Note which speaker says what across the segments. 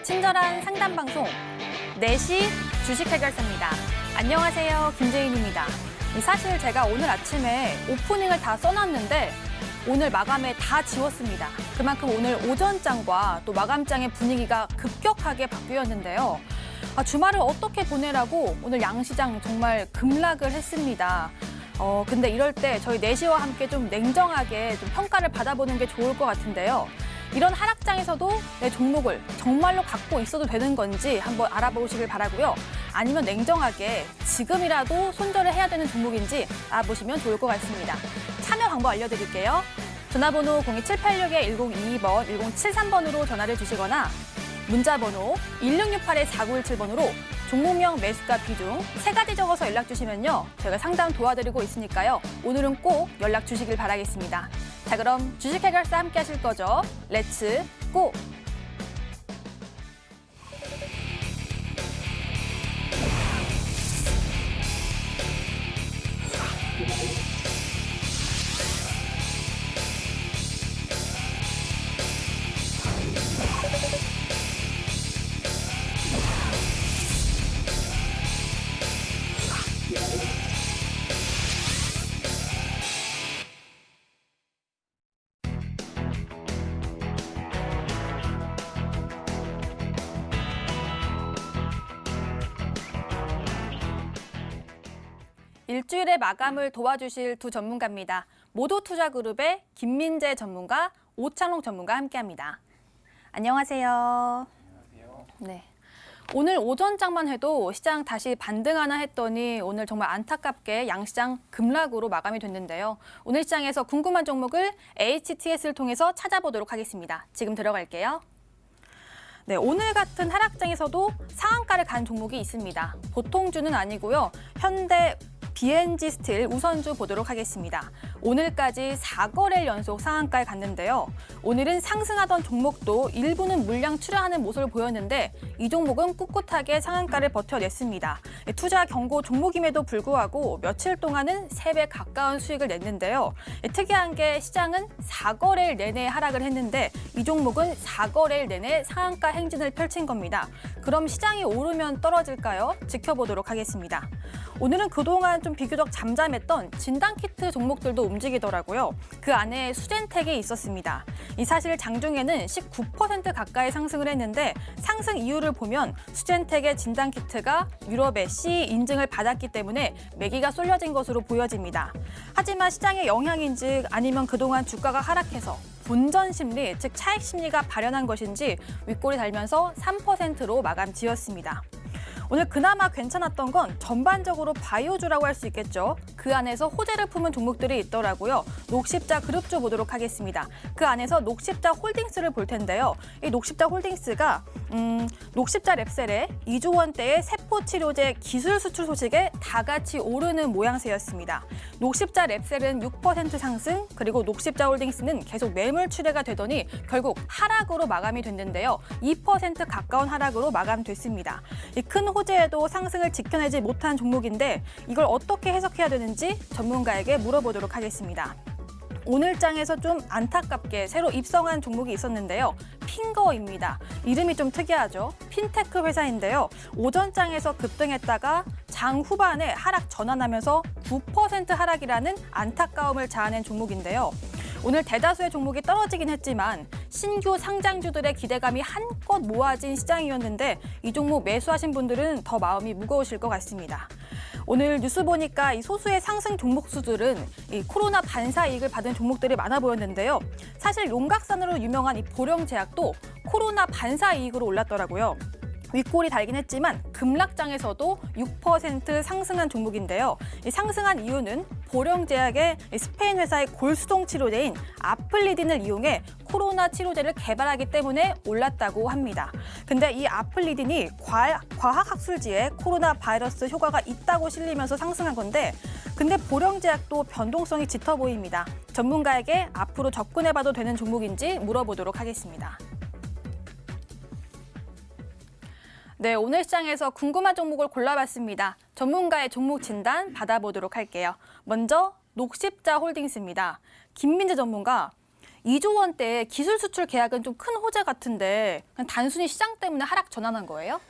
Speaker 1: 친절한 상담 방송 4시 주식 해결사입니다. 안녕하세요, 김재인입니다. 사실 제가 오늘 아침에 오프닝을 다 써놨는데 오늘 마감에 다 지웠습니다. 그만큼 오늘 오전장과 또 마감장의 분위기가 급격하게 바뀌었는데요. 주말을 어떻게 보내라고 오늘 양시장 정말 급락을 했습니다. 근데 이럴 때 저희 4시와 함께 좀 냉정하게 좀 평가를 받아보는 게 좋을 것 같은데요. 이런 하락장에서도 내 종목을 정말로 갖고 있어도 되는 건지 한번 알아보시길 바라고요. 아니면 냉정하게 지금이라도 손절을 해야 되는 종목인지 알아보시면 좋을 것 같습니다. 참여 방법 알려드릴게요. 전화번호 02786-1022번, 1073번으로 전화를 주시거나 문자번호 1668-4917번으로 종목명, 매수가, 비중 3가지 적어서 연락 주시면요. 저희가 상담 도와드리고 있으니까요. 오늘은 꼭 연락 주시길 바라겠습니다. 자, 그럼 주식 해결사 함께 하실 거죠? 렛츠 고! 일주일의 마감을 도와주실 두 전문가입니다. 모도투자그룹의 김민재 전문가, 오창록 전문가 함께합니다. 안녕하세요.
Speaker 2: 안녕하세요.
Speaker 1: 네. 오늘 오전장만 해도 시장 다시 반등하나 했더니 오늘 정말 안타깝게 양시장 급락으로 마감이 됐는데요. 오늘 시장에서 궁금한 종목을 HTS를 통해서 찾아보도록 하겠습니다. 지금 들어갈게요. 네, 오늘 같은 하락장에서도 상한가를 간 종목이 있습니다. 보통주는 아니고요. 현대 BNG 스틸 우선주 보도록 하겠습니다. 오늘까지 4거래일 연속 상한가에 갔는데요. 오늘은 상승하던 종목도 일부는 물량 출하하는 모습을 보였는데 이 종목은 꿋꿋하게 상한가를 버텨냈습니다. 투자 경고 종목임에도 불구하고 며칠 동안은 3배 가까운 수익을 냈는데요. 특이한 게 시장은 4거래일 내내 하락을 했는데 이 종목은 4거래일 내내 상한가 행진을 펼친 겁니다. 그럼 시장이 오르면 떨어질까요? 지켜보도록 하겠습니다. 오늘은 그동안 좀 비교적 잠잠했던 진단키트 종목들도 움직이더라고요. 그 안에 수젠텍이 있었습니다. 이 사실 장중에는 19% 가까이 상승을 했는데 상승 이유를 보면 수젠텍의 진단키트가 유럽의 CE 인증을 받았기 때문에 매기가 쏠려진 것으로 보여집니다. 하지만 시장의 영향인지 아니면 그동안 주가가 하락해서 본전 심리, 즉 차익 심리가 발현한 것인지 윗골이 달면서 3%로 마감 지었습니다. 오늘 그나마 괜찮았던 건 전반적으로 바이오주라고 할 수 있겠죠. 그 안에서 호재를 품은 종목들이 있더라고요. 녹십자 그룹주 보도록 하겠습니다. 그 안에서 녹십자 홀딩스를 볼 텐데요. 이 녹십자 홀딩스가 녹십자 랩셀의 2조 원대의 세포치료제 기술 수출 소식에 다 같이 오르는 모양새였습니다. 녹십자 랩셀은 6% 상승, 그리고 녹십자 홀딩스는 계속 매물 출회가 되더니 결국 하락으로 마감이 됐는데요. 2% 가까운 하락으로 마감됐습니다. 이 큰 호재에도 상승을 지켜내지 못한 종목인데 이걸 어떻게 해석해야 되는지 전문가에게 물어보도록 하겠습니다. 오늘 장에서 좀 안타깝게 새로 입성한 종목이 있었는데요. 핑거입니다. 이름이 좀 특이하죠. 핀테크 회사인데요. 오전장에서 급등했다가 장 후반에 하락 전환하면서 9% 하락이라는 안타까움을 자아낸 종목인데요. 오늘 대다수의 종목이 떨어지긴 했지만 신규 상장주들의 기대감이 한껏 모아진 시장이었는데 이 종목 매수하신 분들은 더 마음이 무거우실 것 같습니다. 오늘 뉴스 보니까 이 소수의 상승 종목수들은 이 코로나 반사 이익을 받은 종목들이 많아 보였는데요. 사실 용각산으로 유명한 이 보령제약도 코로나 반사 이익으로 올랐더라고요. 윗골이 달긴 했지만 급락장에서도 6% 상승한 종목인데요. 이 상승한 이유는 보령제약의 스페인 회사의 골수동 치료제인 아플리딘을 이용해 코로나 치료제를 개발하기 때문에 올랐다고 합니다. 근데 이 아플리딘이 과학학술지에 코로나 바이러스 효과가 있다고 실리면서 상승한 건데 근데 보령제약도 변동성이 짙어 보입니다. 전문가에게 앞으로 접근해봐도 되는 종목인지 물어보도록 하겠습니다. 네, 오늘 시장에서 궁금한 종목을 골라봤습니다. 전문가의 종목 진단 받아보도록 할게요. 먼저 녹십자 홀딩스입니다. 김민재 전문가, 2조 원대 기술 수출 계약은 좀 큰 호재 같은데 그냥 단순히 시장 때문에 하락 전환한 거예요?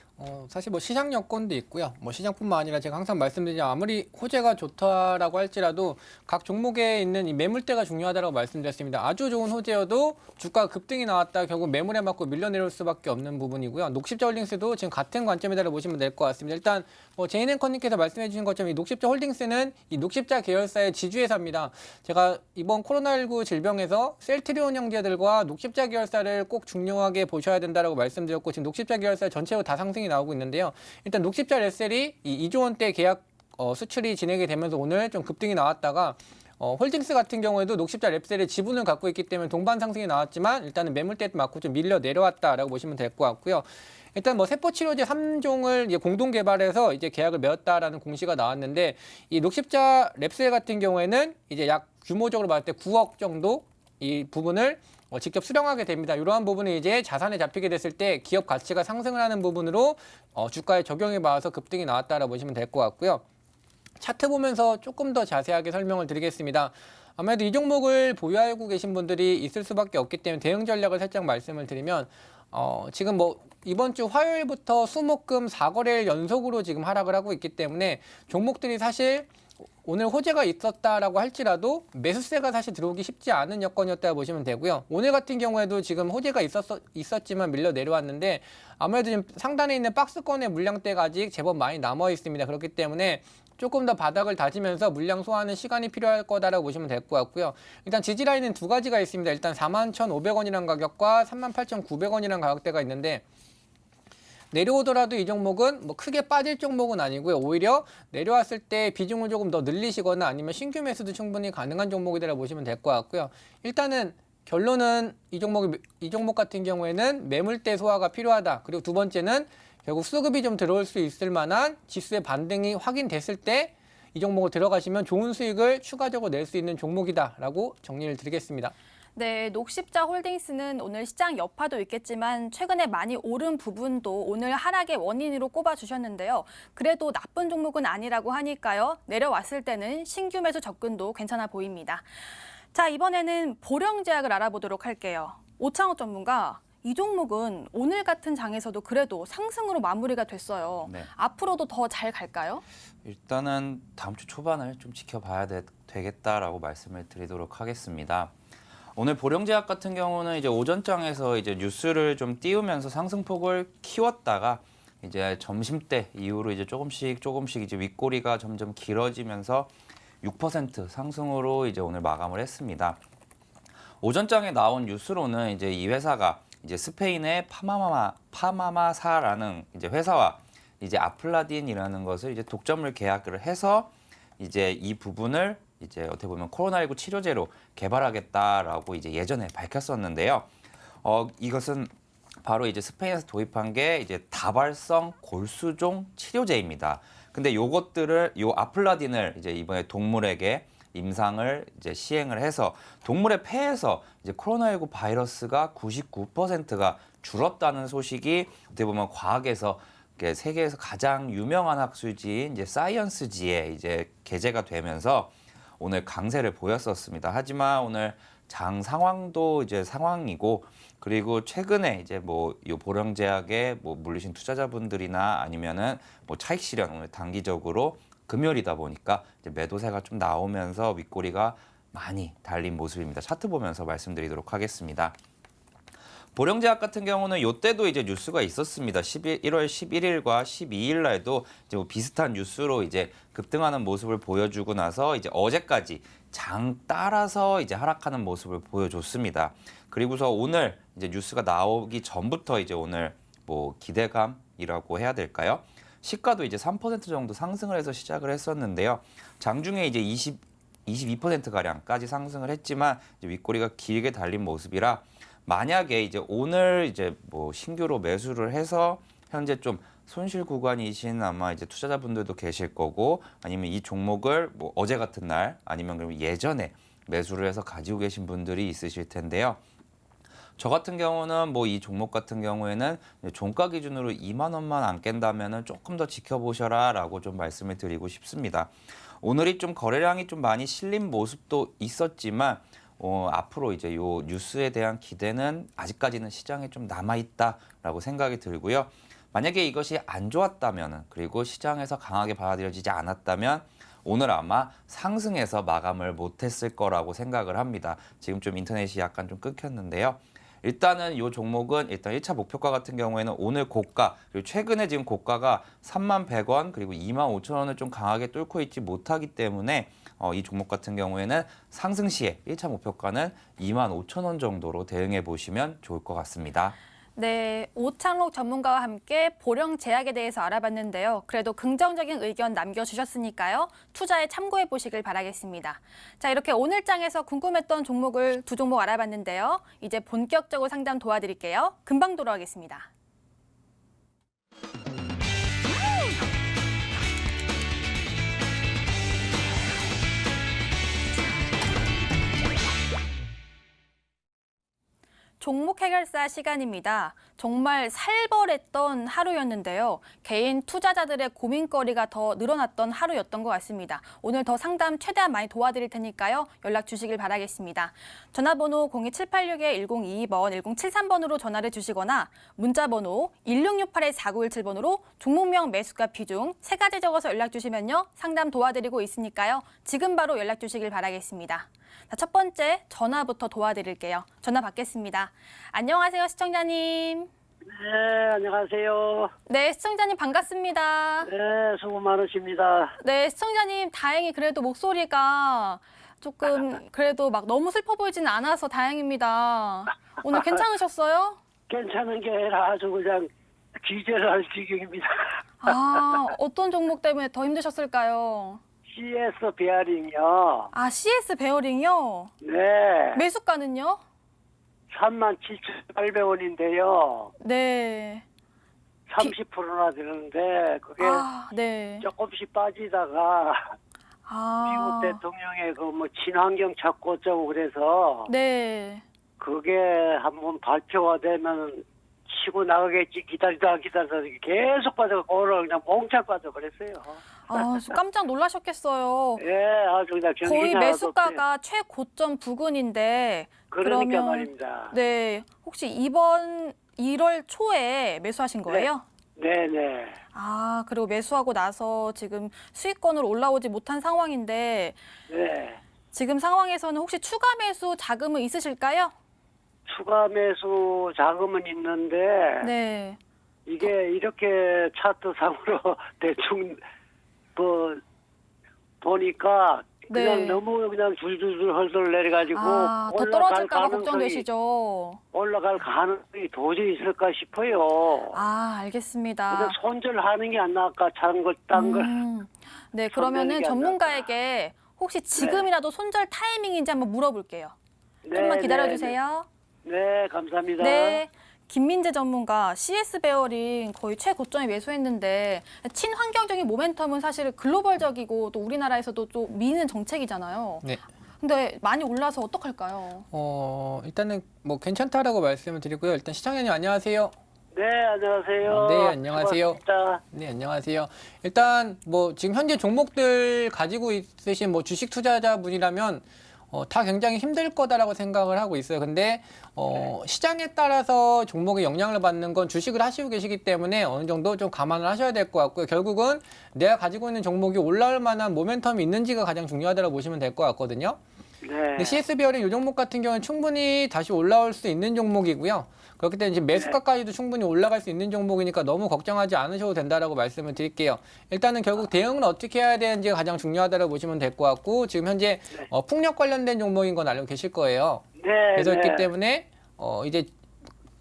Speaker 2: 사실 뭐 시장 여건도 있고요. 뭐 시장뿐만 아니라 제가 항상 말씀드리지만 아무리 호재가 좋다라고 할지라도 각 종목에 있는 이 매물대가 중요하다고 말씀드렸습니다. 아주 좋은 호재여도 주가 급등이 나왔다 결국 매물에 맞고 밀려내릴 수밖에 없는 부분이고요. 녹십자 홀딩스도 지금 같은 관점에다 보시면 될 것 같습니다. 일단 뭐 제인 앵커님께서 말씀해 주신 것처럼 이 녹십자 홀딩스는 이 녹십자 계열사의 지주회사입니다. 제가 이번 코로나19 질병에서 셀트리온 형제들과 녹십자 계열사를 꼭 중요하게 보셔야 된다고 말씀드렸고 지금 녹십자 계열사 전체로 다 상승이 나오고 있는데요. 일단 녹십자 랩셀이 이 2조 원대 계약 수출이 진행이 되면서 오늘 좀 급등이 나왔다가 홀딩스 같은 경우에도 녹십자 랩셀의 지분을 갖고 있기 때문에 동반 상승이 나왔지만 일단은 매물대 맞고 좀 밀려 내려왔다라고 보시면 될 것 같고요. 일단 뭐 세포치료제 3종을 이제 공동 개발해서 이제 계약을 맺었다라는 공시가 나왔는데 이 녹십자 랩셀 같은 경우에는 이제 약 규모적으로 봤을 때 9억 정도 이 부분을 직접 수령하게 됩니다. 이러한 부분이 이제 자산에 잡히게 됐을 때 기업 가치가 상승을 하는 부분으로 주가에 적용해 봐서 급등이 나왔다라고 보시면 될 것 같고요. 차트 보면서 조금 더 자세하게 설명을 드리겠습니다. 아무래도 이 종목을 보유하고 계신 분들이 있을 수밖에 없기 때문에 대응 전략을 살짝 말씀을 드리면 지금 뭐 이번 주 화요일부터 수목금 4거래일 연속으로 지금 하락을 하고 있기 때문에 종목들이 사실 오늘 호재가 있었다라고 할지라도 매수세가 사실 들어오기 쉽지 않은 여건이었다고 보시면 되고요. 오늘 같은 경우에도 지금 호재가 있었지만 밀려 내려왔는데 아무래도 지금 상단에 있는 박스권의 물량대가 아직 제법 많이 남아 있습니다. 그렇기 때문에 조금 더 바닥을 다지면서 물량 소화하는 시간이 필요할 거다라고 보시면 될 것 같고요. 일단 지지라인은 두 가지가 있습니다. 일단 41,500원이라는 가격과 38,900원이라는 가격대가 있는데 내려오더라도 이 종목은 뭐 크게 빠질 종목은 아니고요. 오히려 내려왔을 때 비중을 조금 더 늘리시거나 아니면 신규 매수도 충분히 가능한 종목이라고 보시면 될 것 같고요. 일단은 결론은 이 종목 같은 경우에는 매물대 소화가 필요하다. 그리고 두 번째는 결국 수급이 좀 들어올 수 있을 만한 지수의 반등이 확인됐을 때 이 종목을 들어가시면 좋은 수익을 추가적으로 낼 수 있는 종목이다라고 정리를 드리겠습니다.
Speaker 1: 네, 녹십자 홀딩스는 오늘 시장 여파도 있겠지만 최근에 많이 오른 부분도 오늘 하락의 원인으로 꼽아주셨는데요. 그래도 나쁜 종목은 아니라고 하니까요. 내려왔을 때는 신규 매수 접근도 괜찮아 보입니다. 자, 이번에는 보령제약을 알아보도록 할게요. 오창호 전문가, 이 종목은 오늘 같은 장에서도 그래도 상승으로 마무리가 됐어요.
Speaker 3: 네.
Speaker 1: 앞으로도 더 잘 갈까요?
Speaker 3: 일단은 다음 주 초반을 좀 지켜봐야 되겠다라고 말씀을 드리도록 하겠습니다. 오늘 보령제약 같은 경우는 이제 오전장에서 이제 뉴스를 좀 띄우면서 상승폭을 키웠다가 이제 점심때 이후로 이제 조금씩 이제 윗꼬리가 점점 길어지면서 6% 상승으로 이제 오늘 마감을 했습니다. 오전장에 나온 뉴스로는 이제 이 회사가 이제 스페인의 파마마사라는 이제 회사와 이제 아플라딘이라는 것을 이제 독점을 계약을 해서 이제 이 부분을 이제 어떻게 보면 코로나19 치료제로 개발하겠다라고 이제 예전에 밝혔었는데요. 이것은 바로 이제 스페인에서 도입한 게 이제 다발성 골수종 치료제입니다. 근데 요 아플라딘을 이제 이번에 동물에게 임상을 이제 시행을 해서 동물의 폐에서 이제 코로나19 바이러스가 99%가 줄었다는 소식이 어떻게 보면 과학에서 세계에서 가장 유명한 학술지인 이제 사이언스지에 이제 게재가 되면서 오늘 강세를 보였었습니다. 하지만 오늘 장 상황도 이제 상황이고 그리고 최근에 이제 뭐 이 보령제약에 뭐 물리신 투자자분들이나 아니면은 뭐 차익 실현 오늘 단기적으로 금요일이다 보니까 이제 매도세가 좀 나오면서 윗꼬리가 많이 달린 모습입니다. 차트 보면서 말씀드리도록 하겠습니다. 보령제약 같은 경우는 이때도 이제 뉴스가 있었습니다. 1월 11일과 12일 날도 이제 뭐 비슷한 뉴스로 이제 급등하는 모습을 보여주고 나서 이제 어제까지 장 따라서 이제 하락하는 모습을 보여줬습니다. 그리고서 오늘 이제 뉴스가 나오기 전부터 이제 오늘 뭐 기대감이라고 해야 될까요? 시가도 이제 3% 정도 상승을 해서 시작을 했었는데요. 장중에 이제 22%가량까지 상승을 했지만 이제 윗꼬리가 길게 달린 모습이라 만약에 이제 오늘 이제 뭐 신규로 매수를 해서 현재 좀 손실 구간이신 아마 이제 투자자분들도 계실 거고 아니면 이 종목을 뭐 어제 같은 날 아니면 그러면 예전에 매수를 해서 가지고 계신 분들이 있으실 텐데요. 저 같은 경우는 뭐 이 종목 같은 경우에는 종가 기준으로 2만 원만 안 깬다면은 조금 더 지켜보셔라라고 좀 말씀을 드리고 싶습니다. 오늘이 좀 거래량이 좀 많이 실린 모습도 있었지만 앞으로 이제 요 뉴스에 대한 기대는 아직까지는 시장에 좀 남아 있다라고 생각이 들고요. 만약에 이것이 안 좋았다면 그리고 시장에서 강하게 받아들여지지 않았다면 오늘 아마 상승해서 마감을 못했을 거라고 생각을 합니다. 지금 좀 인터넷이 약간 좀 끊겼는데요. 일단은 이 종목은 일단 1차 목표가 같은 경우에는 오늘 고가 그리고 최근에 지금 고가가 31,100원 그리고 25,000원을 좀 강하게 뚫고 있지 못하기 때문에 이 종목 같은 경우에는 상승 시에 1차 목표가는 25,000원 정도로 대응해 보시면 좋을 것 같습니다.
Speaker 1: 네, 오창록 전문가와 함께 보령 제약에 대해서 알아봤는데요. 그래도 긍정적인 의견 남겨주셨으니까요. 투자에 참고해 보시길 바라겠습니다. 자, 이렇게 오늘 장에서 궁금했던 종목을 두 종목 알아봤는데요. 이제 본격적으로 상담 도와드릴게요. 금방 돌아오겠습니다. 종목 해결사 시간입니다. 정말 살벌했던 하루였는데요. 개인 투자자들의 고민거리가 더 늘어났던 하루였던 것 같습니다. 오늘 더 상담 최대한 많이 도와드릴 테니까요. 연락 주시길 바라겠습니다. 전화번호 02786-1022번, 1073번으로 전화를 주시거나 문자번호 1668-4917번으로 종목명, 매수가, 비중 3가지 적어서 연락 주시면요. 상담 도와드리고 있으니까요. 지금 바로 연락 주시길 바라겠습니다. 자, 첫 번째 전화부터 도와드릴게요. 전화 받겠습니다. 안녕하세요, 시청자님.
Speaker 4: 네, 안녕하세요.
Speaker 1: 네, 시청자님 반갑습니다.
Speaker 4: 네, 수고 많으십니다.
Speaker 1: 네, 시청자님 다행히 그래도 목소리가 조금 그래도 막 너무 슬퍼 보이지는 않아서 다행입니다. 오늘 괜찮으셨어요?
Speaker 4: 괜찮은 게 아니라 아주 그냥 기절을 할 지경입니다.
Speaker 1: 아, 어떤 종목 때문에 더 힘드셨을까요?
Speaker 4: CS 베어링이요.
Speaker 1: 아, CS 베어링이요?
Speaker 4: 네,
Speaker 1: 매수가는요?
Speaker 4: 37,800원인데요.
Speaker 1: 네.
Speaker 4: 30%나 되는데 그게
Speaker 1: 아, 네.
Speaker 4: 조금씩 빠지다가
Speaker 1: 아,
Speaker 4: 미국 대통령의 그 뭐 친환경 찾고 어쩌고 그래서
Speaker 1: 네.
Speaker 4: 그게 한번 발표가 되면 치고 나가겠지 기다리다 계속 빠져갖고 오늘 그냥 몽찰 빠져버렸어요.
Speaker 1: 아, 깜짝 놀라셨겠어요.
Speaker 4: 예, 아주 그냥 정신이
Speaker 1: 거의
Speaker 4: 하나도
Speaker 1: 매수가가 최고점 부근인데
Speaker 4: 그러니까
Speaker 1: 그러면
Speaker 4: 말입니다.
Speaker 1: 네, 혹시 이번 1월 초에 매수하신 거예요?
Speaker 4: 네, 네.
Speaker 1: 아, 그리고 매수하고 나서 지금 수익권으로 올라오지 못한 상황인데
Speaker 4: 네.
Speaker 1: 지금 상황에서는 혹시 추가 매수 자금은 있으실까요?
Speaker 4: 추가 매수 자금은 있는데
Speaker 1: 네.
Speaker 4: 이게 이렇게 차트상으로 대충 뭐 보니까 그냥
Speaker 1: 네.
Speaker 4: 너무 그냥 줄줄줄 헐덜 내려가지고
Speaker 1: 아, 더 떨어질까 봐 걱정되시죠?
Speaker 4: 올라갈 가능성이 도저히 있을까 싶어요.
Speaker 1: 아, 알겠습니다.
Speaker 4: 그냥 손절하는 게 안 나을까 딴 걸.
Speaker 1: 네, 그러면은
Speaker 4: 손대는 게 안
Speaker 1: 전문가에게 혹시 지금이라도 손절 타이밍인지 한번 물어볼게요. 좀만 기다려주세요.
Speaker 4: 네, 감사합니다.
Speaker 1: 네. 김민재 전문가, CS 베어링 거의 최고점에 매수했는데 친환경적인 모멘텀은 사실 글로벌적이고 또 우리나라에서도 좀 미는 정책이잖아요.
Speaker 2: 네.
Speaker 1: 근데 많이 올라서 어떡할까요?
Speaker 2: 일단은 뭐 괜찮다라고 말씀을 드리고요. 일단 시청자님 안녕하세요.
Speaker 4: 네, 안녕하세요.
Speaker 2: 네, 안녕하세요.
Speaker 4: 수고하셨습니다.
Speaker 2: 네, 안녕하세요. 일단 뭐 지금 현재 종목들 가지고 있으신 뭐 주식 투자자분이라면 다 굉장히 힘들 거다라고 생각을 하고 있어요. 근데 시장에 따라서 종목에 영향을 받는 건 주식을 하시고 계시기 때문에 어느 정도 좀 감안을 하셔야 될 것 같고요. 결국은 내가 가지고 있는 종목이 올라올 만한 모멘텀이 있는지가 가장 중요하다고 보시면 될 것 같거든요.
Speaker 4: 네.
Speaker 2: 근데 CS 베어링 이 종목 같은 경우는 충분히 다시 올라올 수 있는 종목이고요. 그렇기 때문에 이제 매수가까지도 충분히 올라갈 수 있는 종목이니까 너무 걱정하지 않으셔도 된다라고 말씀을 드릴게요. 일단은 결국 대응을 어떻게 해야 되는지가 가장 중요하다고 보시면 될 것 같고 지금 현재 풍력 관련된 종목인 건 알고 계실 거예요.
Speaker 4: 네.
Speaker 2: 그래서
Speaker 4: 네.
Speaker 2: 있기 때문에 이제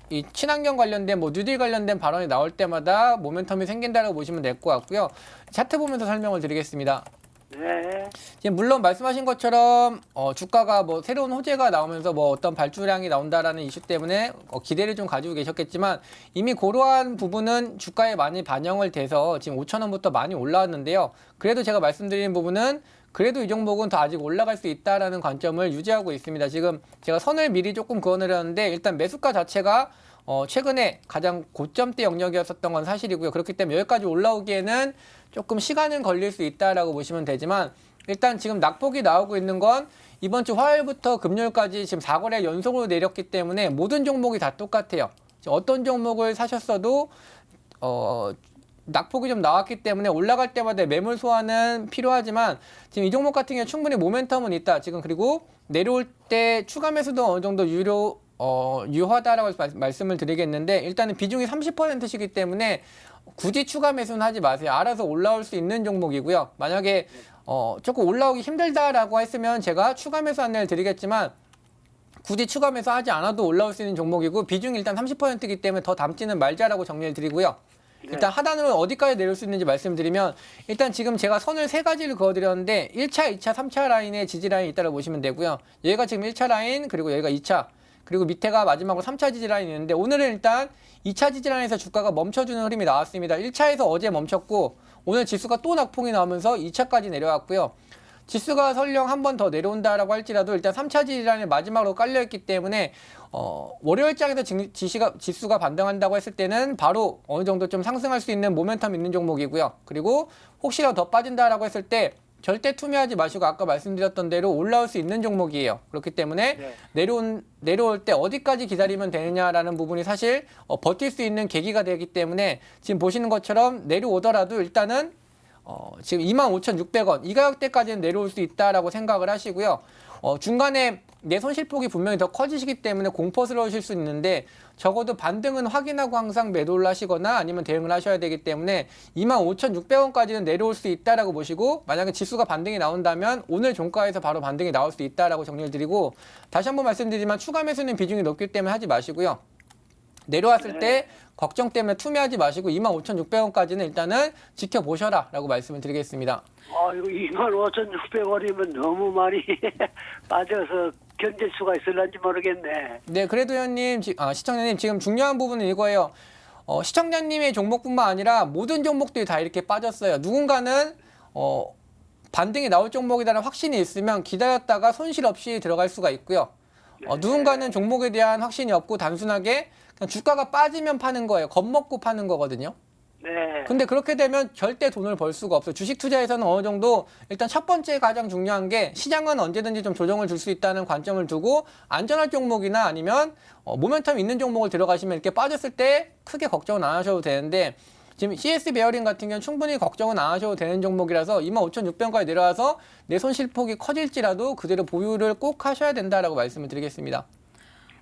Speaker 2: 이 친환경 관련된 뭐 뉴딜 관련된 발언이 나올 때마다 모멘텀이 생긴다고 보시면 될 것 같고요. 차트 보면서 설명을 드리겠습니다.
Speaker 4: 네.
Speaker 2: 지금 물론 말씀하신 것처럼 주가가 뭐 새로운 호재가 나오면서 뭐 어떤 발주량이 나온다라는 이슈 때문에 기대를 좀 가지고 계셨겠지만 이미 그러한 부분은 주가에 많이 반영을 돼서 지금 5,000원부터 많이 올라왔는데요. 그래도 제가 말씀드린 부분은 그래도 이 종목은 더 아직 올라갈 수 있다라는 관점을 유지하고 있습니다. 지금 제가 선을 미리 조금 그어내렸는데 일단 매수가 자체가 최근에 가장 고점대 영역이었었던 건 사실이고요. 그렇기 때문에 여기까지 올라오기에는 조금 시간은 걸릴 수 있다라고 보시면 되지만 일단 지금 낙폭이 나오고 있는 건 이번 주 화요일부터 금요일까지 지금 4거래 연속으로 내렸기 때문에 모든 종목이 다 똑같아요. 어떤 종목을 사셨어도 낙폭이 좀 나왔기 때문에 올라갈 때마다 매물 소화는 필요하지만 지금 이 종목 같은 경우에 충분히 모멘텀은 있다. 지금 그리고 내려올 때 추가 매수도 어느 정도 유효하다라고 말씀을 드리겠는데 일단은 비중이 30%시기 때문에 굳이 추가 매수는 하지 마세요. 알아서 올라올 수 있는 종목이고요. 만약에 조금 올라오기 힘들다라고 했으면 제가 추가 매수 안내를 드리겠지만 굳이 추가 매수하지 않아도 올라올 수 있는 종목이고 비중이 일단 30%이기 때문에 더 담지는 말자라고 정리를 드리고요. 일단 하단으로 어디까지 내릴 수 있는지 말씀드리면 일단 지금 제가 선을 3가지를 그어드렸는데 1차, 2차, 3차 라인에 지지 라인이 있다고 보시면 되고요. 얘가 지금 1차 라인 그리고 얘가 2차 그리고 밑에가 마지막으로 3차 지지 라인이 있는데 오늘은 일단 2차 지지 라인에서 주가가 멈춰주는 흐름이 나왔습니다. 1차에서 어제 멈췄고 오늘 지수가 또 낙폭이 나오면서 2차까지 내려왔고요. 지수가 설령 한 번 더 내려온다라고 할지라도 일단 3차 지지 라인이 마지막으로 깔려있기 때문에 월요일장에서 지수가 반등한다고 했을 때는 바로 어느 정도 좀 상승할 수 있는 모멘텀 있는 종목이고요. 그리고 혹시라도 더 빠진다라고 했을 때 절대 투매하지 마시고 아까 말씀드렸던 대로 올라올 수 있는 종목이에요. 그렇기 때문에 내려올 때 어디까지 기다리면 되느냐라는 부분이 사실 버틸 수 있는 계기가 되기 때문에 지금 보시는 것처럼 내려오더라도 일단은 지금 25,600원 이 가격대까지는 내려올 수 있다라고 생각을 하시고요. 중간에 내 손실폭이 분명히 더 커지시기 때문에 공포스러우실 수 있는데 적어도 반등은 확인하고 항상 매도를 하시거나 아니면 대응을 하셔야 되기 때문에 25,600원까지는 내려올 수 있다라고 보시고 만약에 지수가 반등이 나온다면 오늘 종가에서 바로 반등이 나올 수 있다라고 정리를 드리고 다시 한번 말씀드리지만 추가 매수는 비중이 높기 때문에 하지 마시고요. 내려왔을 때 걱정 때문에 투매하지 마시고 25,600원까지는 일단은 지켜보셔라 라고 말씀을 드리겠습니다.
Speaker 4: 이거 25,600원이면 너무 많이 빠져서 견딜 수가 있을런지 모르겠네.
Speaker 2: 네, 그래도 회원님, 시청자님 지금 중요한 부분은 이거예요. 시청자님의 종목뿐만 아니라 모든 종목들이 다 이렇게 빠졌어요. 누군가는 반등이 나올 종목이라는 확신이 있으면 기다렸다가 손실 없이 들어갈 수가 있고요. 누군가는 종목에 대한 확신이 없고 단순하게 그냥 주가가 빠지면 파는 거예요. 겁먹고 파는 거거든요.
Speaker 4: 네.
Speaker 2: 근데 그렇게 되면 절대 돈을 벌 수가 없어요. 주식 투자에서는 어느 정도 일단 첫 번째 가장 중요한 게 시장은 언제든지 좀 조정을 줄 수 있다는 관점을 두고 안전할 종목이나 아니면 모멘텀 있는 종목을 들어가시면 이렇게 빠졌을 때 크게 걱정은 안 하셔도 되는데 지금 CS 베어링 같은 경우는 충분히 걱정은 안 하셔도 되는 종목이라서 25,600원까지 내려와서 내 손실폭이 커질지라도 그대로 보유를 꼭 하셔야 된다라고 말씀을 드리겠습니다.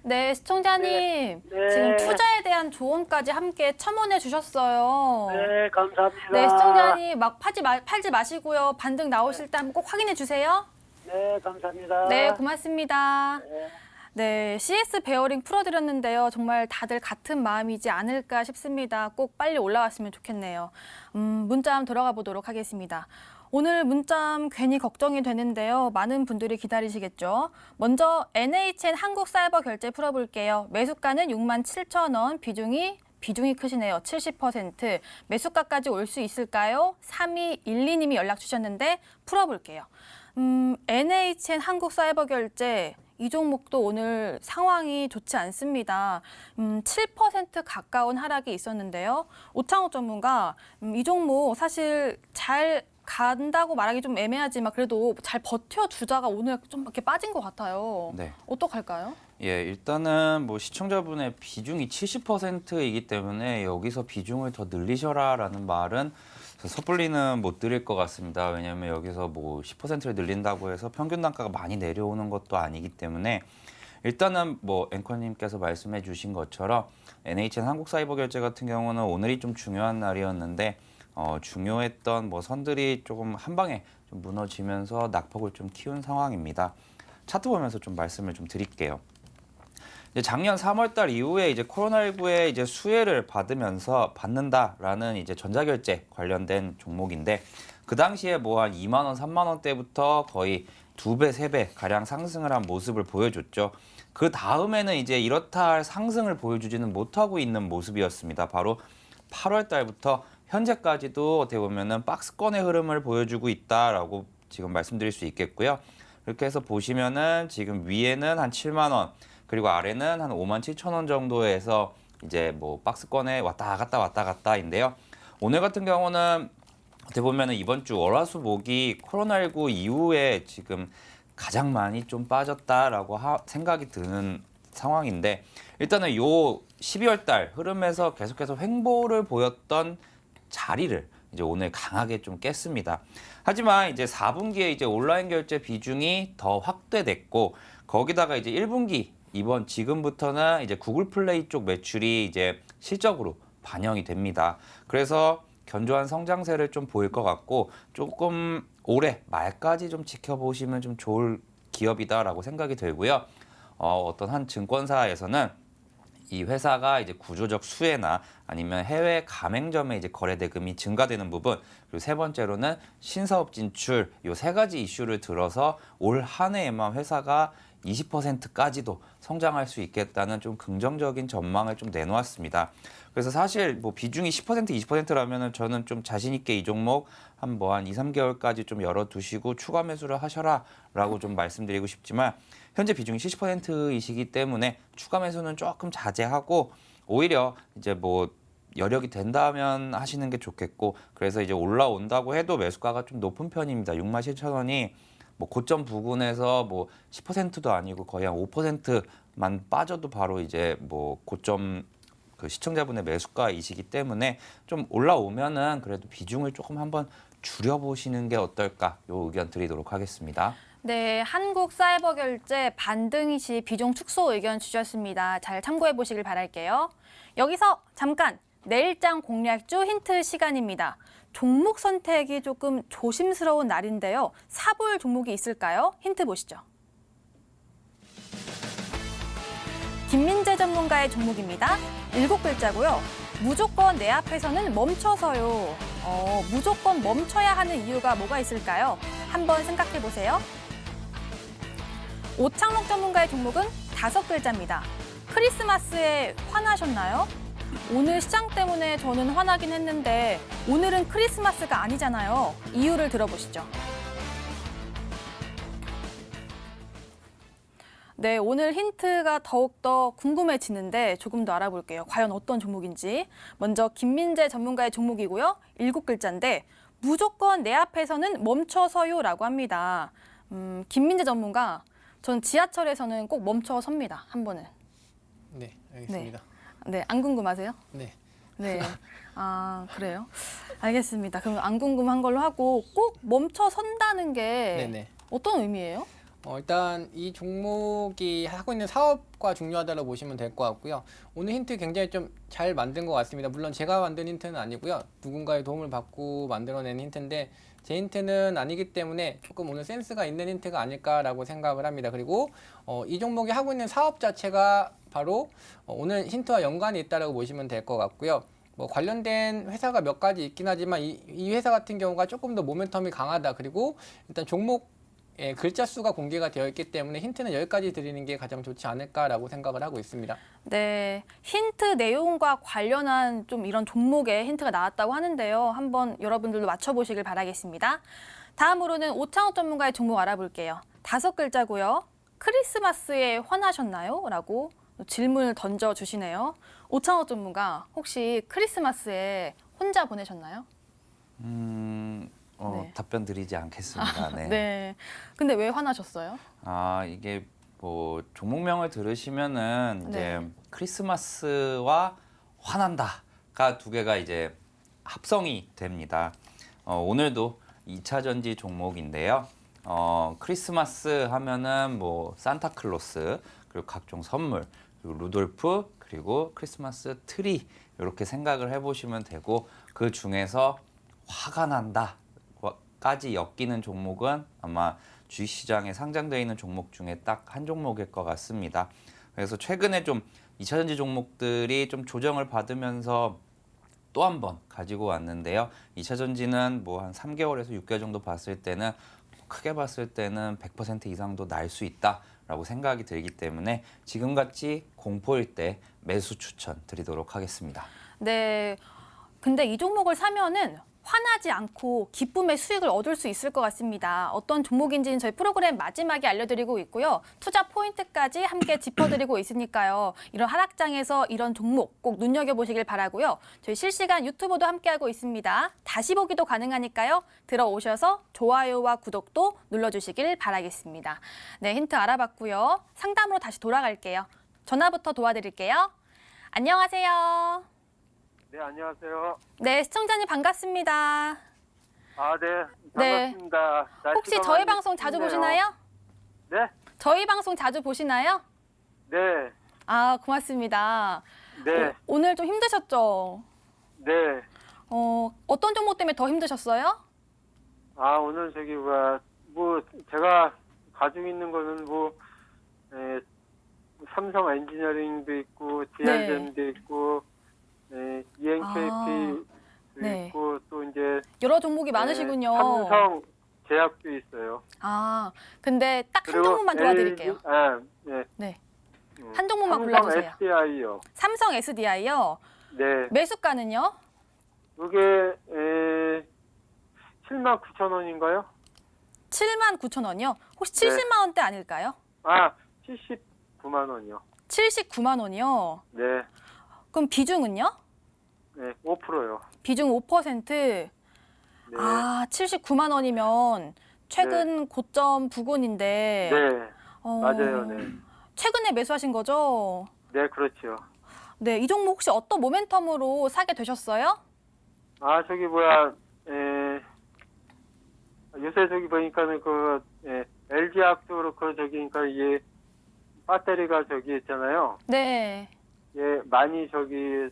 Speaker 1: 네, 시청자님.
Speaker 4: 네.
Speaker 1: 지금 투자에 대한 조언까지 함께 첨언해 주셨어요.
Speaker 4: 네, 감사합니다.
Speaker 1: 네, 시청자님 막 팔지 마시고요. 반등 나오실 때 한번 꼭 확인해 주세요.
Speaker 4: 네, 감사합니다.
Speaker 1: 네, 고맙습니다.
Speaker 4: 네.
Speaker 1: 네, CS 베어링 풀어드렸는데요. 정말 다들 같은 마음이지 않을까 싶습니다. 꼭 빨리 올라왔으면 좋겠네요. 문자함 들어가 보도록 하겠습니다. 오늘 문자함 괜히 걱정이 되는데요. 많은 분들이 기다리시겠죠. 먼저 NHN 한국사이버결제 풀어볼게요. 매수가는 67,000원, 비중이 크시네요. 70%. 매수가까지 올 수 있을까요? 3212님이 연락 주셨는데 풀어볼게요. NHN 한국사이버결제 이 종목도 오늘 상황이 좋지 않습니다. 7% 가까운 하락이 있었는데요. 오창호 전문가 이 종목 사실 잘 간다고 말하기 좀 애매하지만 그래도 잘 버텨주다가 오늘 좀 이렇게 빠진 것 같아요.
Speaker 3: 네.
Speaker 1: 어떡할까요?
Speaker 3: 예, 일단은 뭐 시청자분의 비중이 70%이기 때문에 여기서 비중을 더 늘리셔라라는 말은 섣불리는 못 드릴 것 같습니다. 왜냐하면 여기서 뭐 10%를 늘린다고 해서 평균 단가가 많이 내려오는 것도 아니기 때문에 일단은 뭐 앵커님께서 말씀해 주신 것처럼 NHN 한국사이버결제 같은 경우는 오늘이 좀 중요한 날이었는데 중요했던 뭐 선들이 조금 한 방에 좀 무너지면서 낙폭을 좀 키운 상황입니다. 차트 보면서 좀 말씀을 좀 드릴게요. 이제 작년 3월달 이후에 이제 코로나19의 이제 수혜를 받는다라는 이제 전자결제 관련된 종목인데 그 당시에 뭐 한 2만 원, 3만 원대부터 거의 2배, 3배 가량 상승을 한 모습을 보여줬죠. 그 다음에는 이제 이렇다 할 상승을 보여주지는 못하고 있는 모습이었습니다. 바로 8월 달부터 현재까지도 어떻게 보면은 박스권의 흐름을 보여주고 있다라고 지금 말씀드릴 수 있겠고요. 이렇게 해서 보시면은 지금 위에는 한 7만 원, 그리고 아래는 한 57,000원 정도에서 이제 뭐 박스권에 왔다 갔다인데요. 오늘 같은 경우는 어떻게 보면은 이번 주 월화수목이 코로나19 이후에 지금 가장 많이 좀 빠졌다라고 생각이 드는 상황인데 일단은 요 12월 달 흐름에서 계속해서 횡보를 보였던 자리를 이제 오늘 강하게 좀 깼습니다. 하지만 이제 4분기에 이제 온라인 결제 비중이 더 확대됐고 거기다가 이제 1분기 이번 지금부터는 이제 구글 플레이 쪽 매출이 이제 실적으로 반영이 됩니다. 그래서 견조한 성장세를 좀 보일 것 같고 조금 올해 말까지 좀 지켜보시면 좀 좋을 기업이다라고 생각이 들고요. 어떤 한 증권사에서는 이 회사가 이제 구조적 수혜나 아니면 해외 가맹점의 이제 거래 대금이 증가되는 부분, 그리고 세 번째로는 신사업 진출 요 세 가지 이슈를 들어서 올 한 해에만 회사가 20%까지도 성장할 수 있겠다는 좀 긍정적인 전망을 좀 내놓았습니다. 그래서 사실 뭐 비중이 10% 20%라면은 저는 좀 자신 있게 이 종목 한 2, 3개월까지 좀 열어두시고 추가 매수를 하셔라라고 좀 말씀드리고 싶지만 현재 비중이 70%이시기 때문에 추가 매수는 조금 자제하고 오히려 이제 뭐 여력이 된다면 하시는 게 좋겠고 그래서 이제 올라온다고 해도 매수가가 좀 높은 편입니다. 67,000원이 뭐 고점 부근에서 뭐 10%도 아니고 거의 한 5%만 빠져도 바로 이제 뭐 고점 그 시청자분의 매수가이시기 때문에 좀 올라오면은 그래도 비중을 조금 한번 줄여보시는 게 어떨까 요 의견 드리도록 하겠습니다.
Speaker 1: 네, 한국사이버결제 반등 시 비중 축소 의견 주셨습니다. 잘 참고해 보시길 바랄게요. 여기서 잠깐 내일장 공략주 힌트 시간입니다. 종목 선택이 조금 조심스러운 날인데요. 사볼 종목이 있을까요? 힌트 보시죠. 김민재 전문가의 종목입니다. 7글자고요. 무조건 내 앞에서는 멈춰서요. 무조건 멈춰야 하는 이유가 뭐가 있을까요? 한번 생각해 보세요. 오창록 전문가의 종목은 5글자입니다. 크리스마스에 화나셨나요? 오늘 시장 때문에 저는 화나긴 했는데 오늘은 크리스마스가 아니잖아요. 이유를 들어보시죠. 네, 오늘 힌트가 더욱더 궁금해지는데 조금 더 알아볼게요. 과연 어떤 종목인지. 먼저 김민재 전문가의 종목이고요. 7글자인데 무조건 내 앞에서는 멈춰서요라고 합니다. 김민재 전문가, 전 지하철에서는 꼭 멈춰 섭니다. 한 번은.
Speaker 2: 네, 알겠습니다.
Speaker 1: 네, 안 궁금하세요?
Speaker 2: 네.
Speaker 1: 네. 아, 그래요? 알겠습니다. 그럼 안 궁금한 걸로 하고 꼭 멈춰 선다는 게
Speaker 2: 네네.
Speaker 1: 어떤 의미예요?
Speaker 2: 일단 이 종목이 하고 있는 사업과 중요하다고 보시면 될 것 같고요. 오늘 힌트 굉장히 좀 잘 만든 것 같습니다. 물론 제가 만든 힌트는 아니고요. 누군가의 도움을 받고 만들어낸 힌트인데 제 힌트는 아니기 때문에 조금 오늘 센스가 있는 힌트가 아닐까라고 생각을 합니다. 그리고 이 종목이 하고 있는 사업 자체가 바로 오늘 힌트와 연관이 있다고 보시면 될 것 같고요. 뭐 관련된 회사가 몇 가지 있긴 하지만 이 회사 같은 경우가 조금 더 모멘텀이 강하다. 그리고 일단 종목 글자 수가 공개가 되어 있기 때문에 힌트는 여기까지 드리는 게 가장 좋지 않을까라고 생각을 하고 있습니다.
Speaker 1: 네, 힌트 내용과 관련한 좀 이런 종목의 힌트가 나왔다고 하는데요. 한번 여러분들도 맞춰보시길 바라겠습니다. 다음으로는 오창욱 전문가의 종목 알아볼게요. 5글자고요. 크리스마스에 화나셨나요? 라고 질문을 던져주시네요. 오창욱 전문가, 혹시 크리스마스에 혼자 보내셨나요? 네.
Speaker 3: 답변 드리지 않겠습니다. 네.
Speaker 1: 네. 근데 왜 화나셨어요?
Speaker 3: 이게 뭐 종목명을 들으시면은 이제
Speaker 1: 네.
Speaker 3: 크리스마스와 화난다가 두 개가 이제 합성이 됩니다. 오늘도 2차 전지 종목인데요. 크리스마스 하면은 뭐 산타클로스 그리고 각종 선물 그리고 루돌프 그리고 크리스마스 트리 이렇게 생각을 해보시면 되고 그 중에서 화가 난다까지 엮이는 종목은 아마 주식시장에 상장되어 있는 종목 중에 딱 한 종목일 것 같습니다. 그래서 최근에 좀 2차 전지 종목들이 좀 조정을 받으면서 또 한 번 가지고 왔는데요. 2차 전지는 뭐 한 3개월에서 6개월 정도 봤을 때는 크게 봤을 때는 100% 이상도 날 수 있다라고 생각이 들기 때문에 지금같이 공포일 때 매수 추천 드리도록 하겠습니다.
Speaker 1: 네. 근데 이 종목을 사면은 화나지 않고 기쁨의 수익을 얻을 수 있을 것 같습니다. 어떤 종목인지는 저희 프로그램 마지막에 알려드리고 있고요. 투자 포인트까지 함께 짚어드리고 있으니까요. 이런 하락장에서 이런 종목 꼭 눈여겨보시길 바라고요. 저희 실시간 유튜브도 함께하고 있습니다. 다시 보기도 가능하니까요. 들어오셔서 좋아요와 구독도 눌러주시길 바라겠습니다. 네, 힌트 알아봤고요. 상담으로 다시 돌아갈게요. 전화부터 도와드릴게요. 안녕하세요.
Speaker 5: 네, 안녕하세요.
Speaker 1: 네, 시청자님 반갑습니다.
Speaker 5: 아, 네.
Speaker 1: 네.
Speaker 5: 반갑습니다.
Speaker 1: 혹시
Speaker 5: 날씨가
Speaker 1: 저희
Speaker 5: 많이
Speaker 1: 방송 자주
Speaker 5: 춥네요.
Speaker 1: 보시나요?
Speaker 5: 네?
Speaker 1: 저희 방송 자주 보시나요?
Speaker 5: 네.
Speaker 1: 아, 고맙습니다.
Speaker 5: 네.
Speaker 1: 오늘 좀 힘드셨죠?
Speaker 5: 네.
Speaker 1: 어떤 종목 때문에 더 힘드셨어요?
Speaker 5: 아, 오늘 저기 제가 가지고 있는 거는 삼성 엔지니어링도 있고 DRDM도 있고 ENKP도
Speaker 1: 네.
Speaker 5: 있고 또 이제
Speaker 1: 여러 종목이 많으시군요.
Speaker 5: 삼성 제약도 있어요.
Speaker 1: 아, 근데 딱 한
Speaker 5: 그리고
Speaker 1: 종목만 도와드릴게요.
Speaker 5: 네.
Speaker 1: 네. 한 종목만
Speaker 5: 삼성
Speaker 1: 골라주세요.
Speaker 5: SDI요.
Speaker 1: 삼성 SDI요.
Speaker 5: 네.
Speaker 1: 매수가는요?
Speaker 5: 이게 79,000원인가요?
Speaker 1: 79,000원이요. 혹시
Speaker 5: 네.
Speaker 1: 70만 원대 아닐까요?
Speaker 5: 아, 79만 원이요.
Speaker 1: 79만 원이요.
Speaker 5: 네.
Speaker 1: 그럼 비중은요?
Speaker 5: 네, 5%요.
Speaker 1: 비중 5%.
Speaker 5: 네.
Speaker 1: 아, 79만 원이면 최근 고점 부근인데.
Speaker 5: 네.
Speaker 1: 어,
Speaker 5: 맞아요. 네.
Speaker 1: 최근에 매수하신 거죠?
Speaker 5: 네, 그렇죠.
Speaker 1: 네, 이 종목 혹시 어떤 모멘텀으로 사게 되셨어요?
Speaker 5: 아, 요새 저기 보니까는 LG 학도 그렇고 그러니까 이게 배터리가 저기 있잖아요.
Speaker 1: 네.
Speaker 5: 예, 많이 저기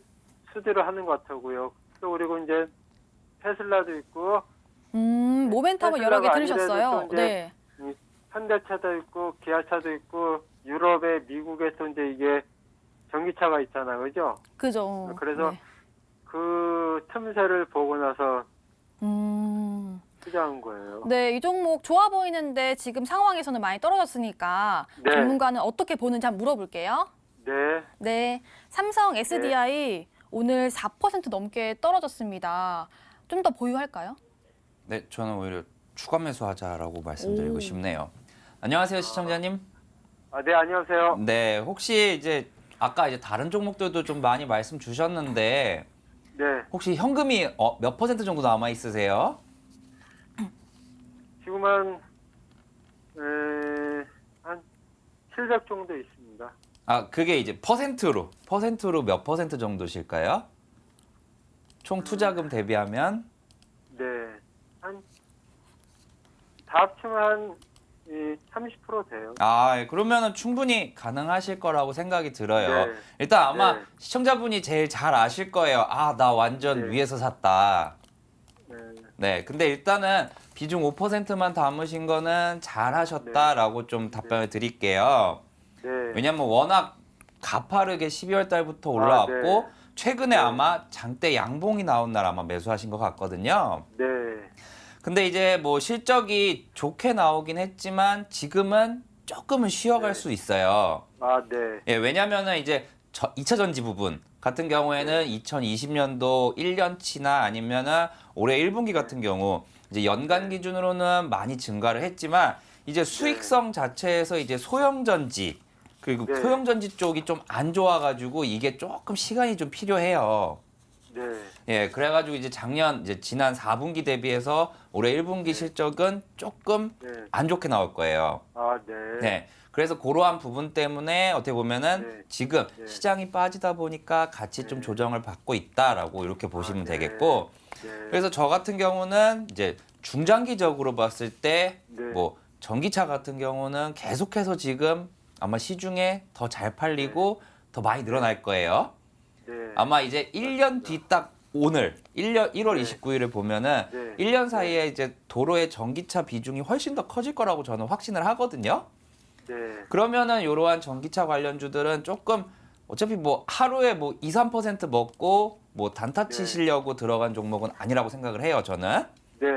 Speaker 5: 수주를 하는 것 같고요. 또 그리고 이제 테슬라도 있고
Speaker 1: 모멘텀을 여러 개
Speaker 5: 테슬라가
Speaker 1: 들으셨어요.
Speaker 5: 아니라도 또 이제
Speaker 1: 네.
Speaker 5: 현대차도 있고 기아차도 있고 유럽에 미국에서 이제 이게 전기차가 있잖아요. 그죠?
Speaker 1: 그죠.
Speaker 5: 그래서
Speaker 1: 네.
Speaker 5: 그 틈새를 보고 나서 투자한 거예요.
Speaker 1: 네, 이 종목 좋아 보이는데 지금 상황에서는 많이 떨어졌으니까
Speaker 5: 네.
Speaker 1: 전문가는 어떻게 보는지 한번 물어볼게요.
Speaker 5: 네.
Speaker 1: 네, 삼성 SDI 오늘 4% 넘게 떨어졌습니다. 좀 더 보유할까요?
Speaker 3: 네, 저는 오히려 추가 매수하자라고 말씀드리고
Speaker 1: 오.
Speaker 3: 싶네요. 안녕하세요, 시청자님.
Speaker 5: 아, 네, 안녕하세요.
Speaker 3: 네, 혹시 이제 아까 이제 다른 종목들도 좀 많이 말씀 주셨는데
Speaker 5: 네.
Speaker 3: 혹시 현금이 몇 퍼센트 정도 남아 있으세요?
Speaker 5: 지금 한 700 정도 있습니다.
Speaker 3: 아, 그게 이제 퍼센트로 몇 퍼센트 정도실까요? 총 투자금 대비하면
Speaker 5: 네. 다 합치면 한 30% 돼요.
Speaker 3: 그러면은 충분히 가능하실 거라고 생각이 들어요.
Speaker 5: 네.
Speaker 3: 일단 아마
Speaker 5: 네.
Speaker 3: 시청자분이 제일 잘 아실 거예요. 아, 나 완전
Speaker 5: 네.
Speaker 3: 위에서 샀다.
Speaker 5: 네.
Speaker 3: 네, 근데 일단은 비중 5%만 담으신 거는 잘 하셨다라고 좀 답변을 드릴게요.
Speaker 5: 네.
Speaker 3: 왜냐면 워낙 가파르게 12월 달부터 올라왔고
Speaker 5: 네.
Speaker 3: 최근에
Speaker 5: 네.
Speaker 3: 아마 장대 양봉이 나온 날 아마 매수하신 것 같거든요.
Speaker 5: 네.
Speaker 3: 근데 이제 뭐 실적이 좋게 나오긴 했지만 지금은 조금은 쉬어갈
Speaker 5: 네.
Speaker 3: 수 있어요.
Speaker 5: 아, 네.
Speaker 3: 예, 왜냐면은 이제 2차 전지 부분 같은 경우에는 2020년도 1년치나 아니면은 올해 1분기 같은 경우 이제 연간 기준으로는 많이 증가를 했지만 이제 수익성 자체에서 이제 소형 전지 그리고
Speaker 5: 네.
Speaker 3: 소형 전지 쪽이 좀 안 좋아가지고 이게 조금 시간이 좀 필요해요.
Speaker 5: 네.
Speaker 3: 예, 그래가지고 이제 지난 4분기 대비해서 올해 1분기 실적은 조금
Speaker 5: 네.
Speaker 3: 안 좋게 나올 거예요.
Speaker 5: 아, 네.
Speaker 3: 네. 그래서 그러한 부분 때문에 어떻게 보면은
Speaker 5: 네.
Speaker 3: 지금
Speaker 5: 네.
Speaker 3: 시장이 빠지다 보니까 같이 좀
Speaker 5: 네.
Speaker 3: 조정을 받고 있다라고 이렇게 보시면
Speaker 5: 네.
Speaker 3: 되겠고
Speaker 5: 네.
Speaker 3: 그래서 저 같은 경우는 이제 중장기적으로 봤을 때
Speaker 5: 네.
Speaker 3: 뭐 전기차 같은 경우는 계속해서 지금 아마 시중에 더 잘 팔리고 더 많이 늘어날 거예요.
Speaker 5: 네.
Speaker 3: 아마 이제 1년 뒤 딱 오늘 1월
Speaker 5: 네.
Speaker 3: 29일을 보면은
Speaker 5: 네.
Speaker 3: 1년 사이에 이제 도로의 전기차 비중이 훨씬 더 커질 거라고 저는 확신을 하거든요.
Speaker 5: 네.
Speaker 3: 그러면은 이러한 전기차 관련주들은 조금 어차피 뭐 하루에 뭐 2, 3% 먹고 뭐 단타
Speaker 5: 네.
Speaker 3: 치시려고 들어간 종목은 아니라고 생각을 해요, 저는.
Speaker 5: 네.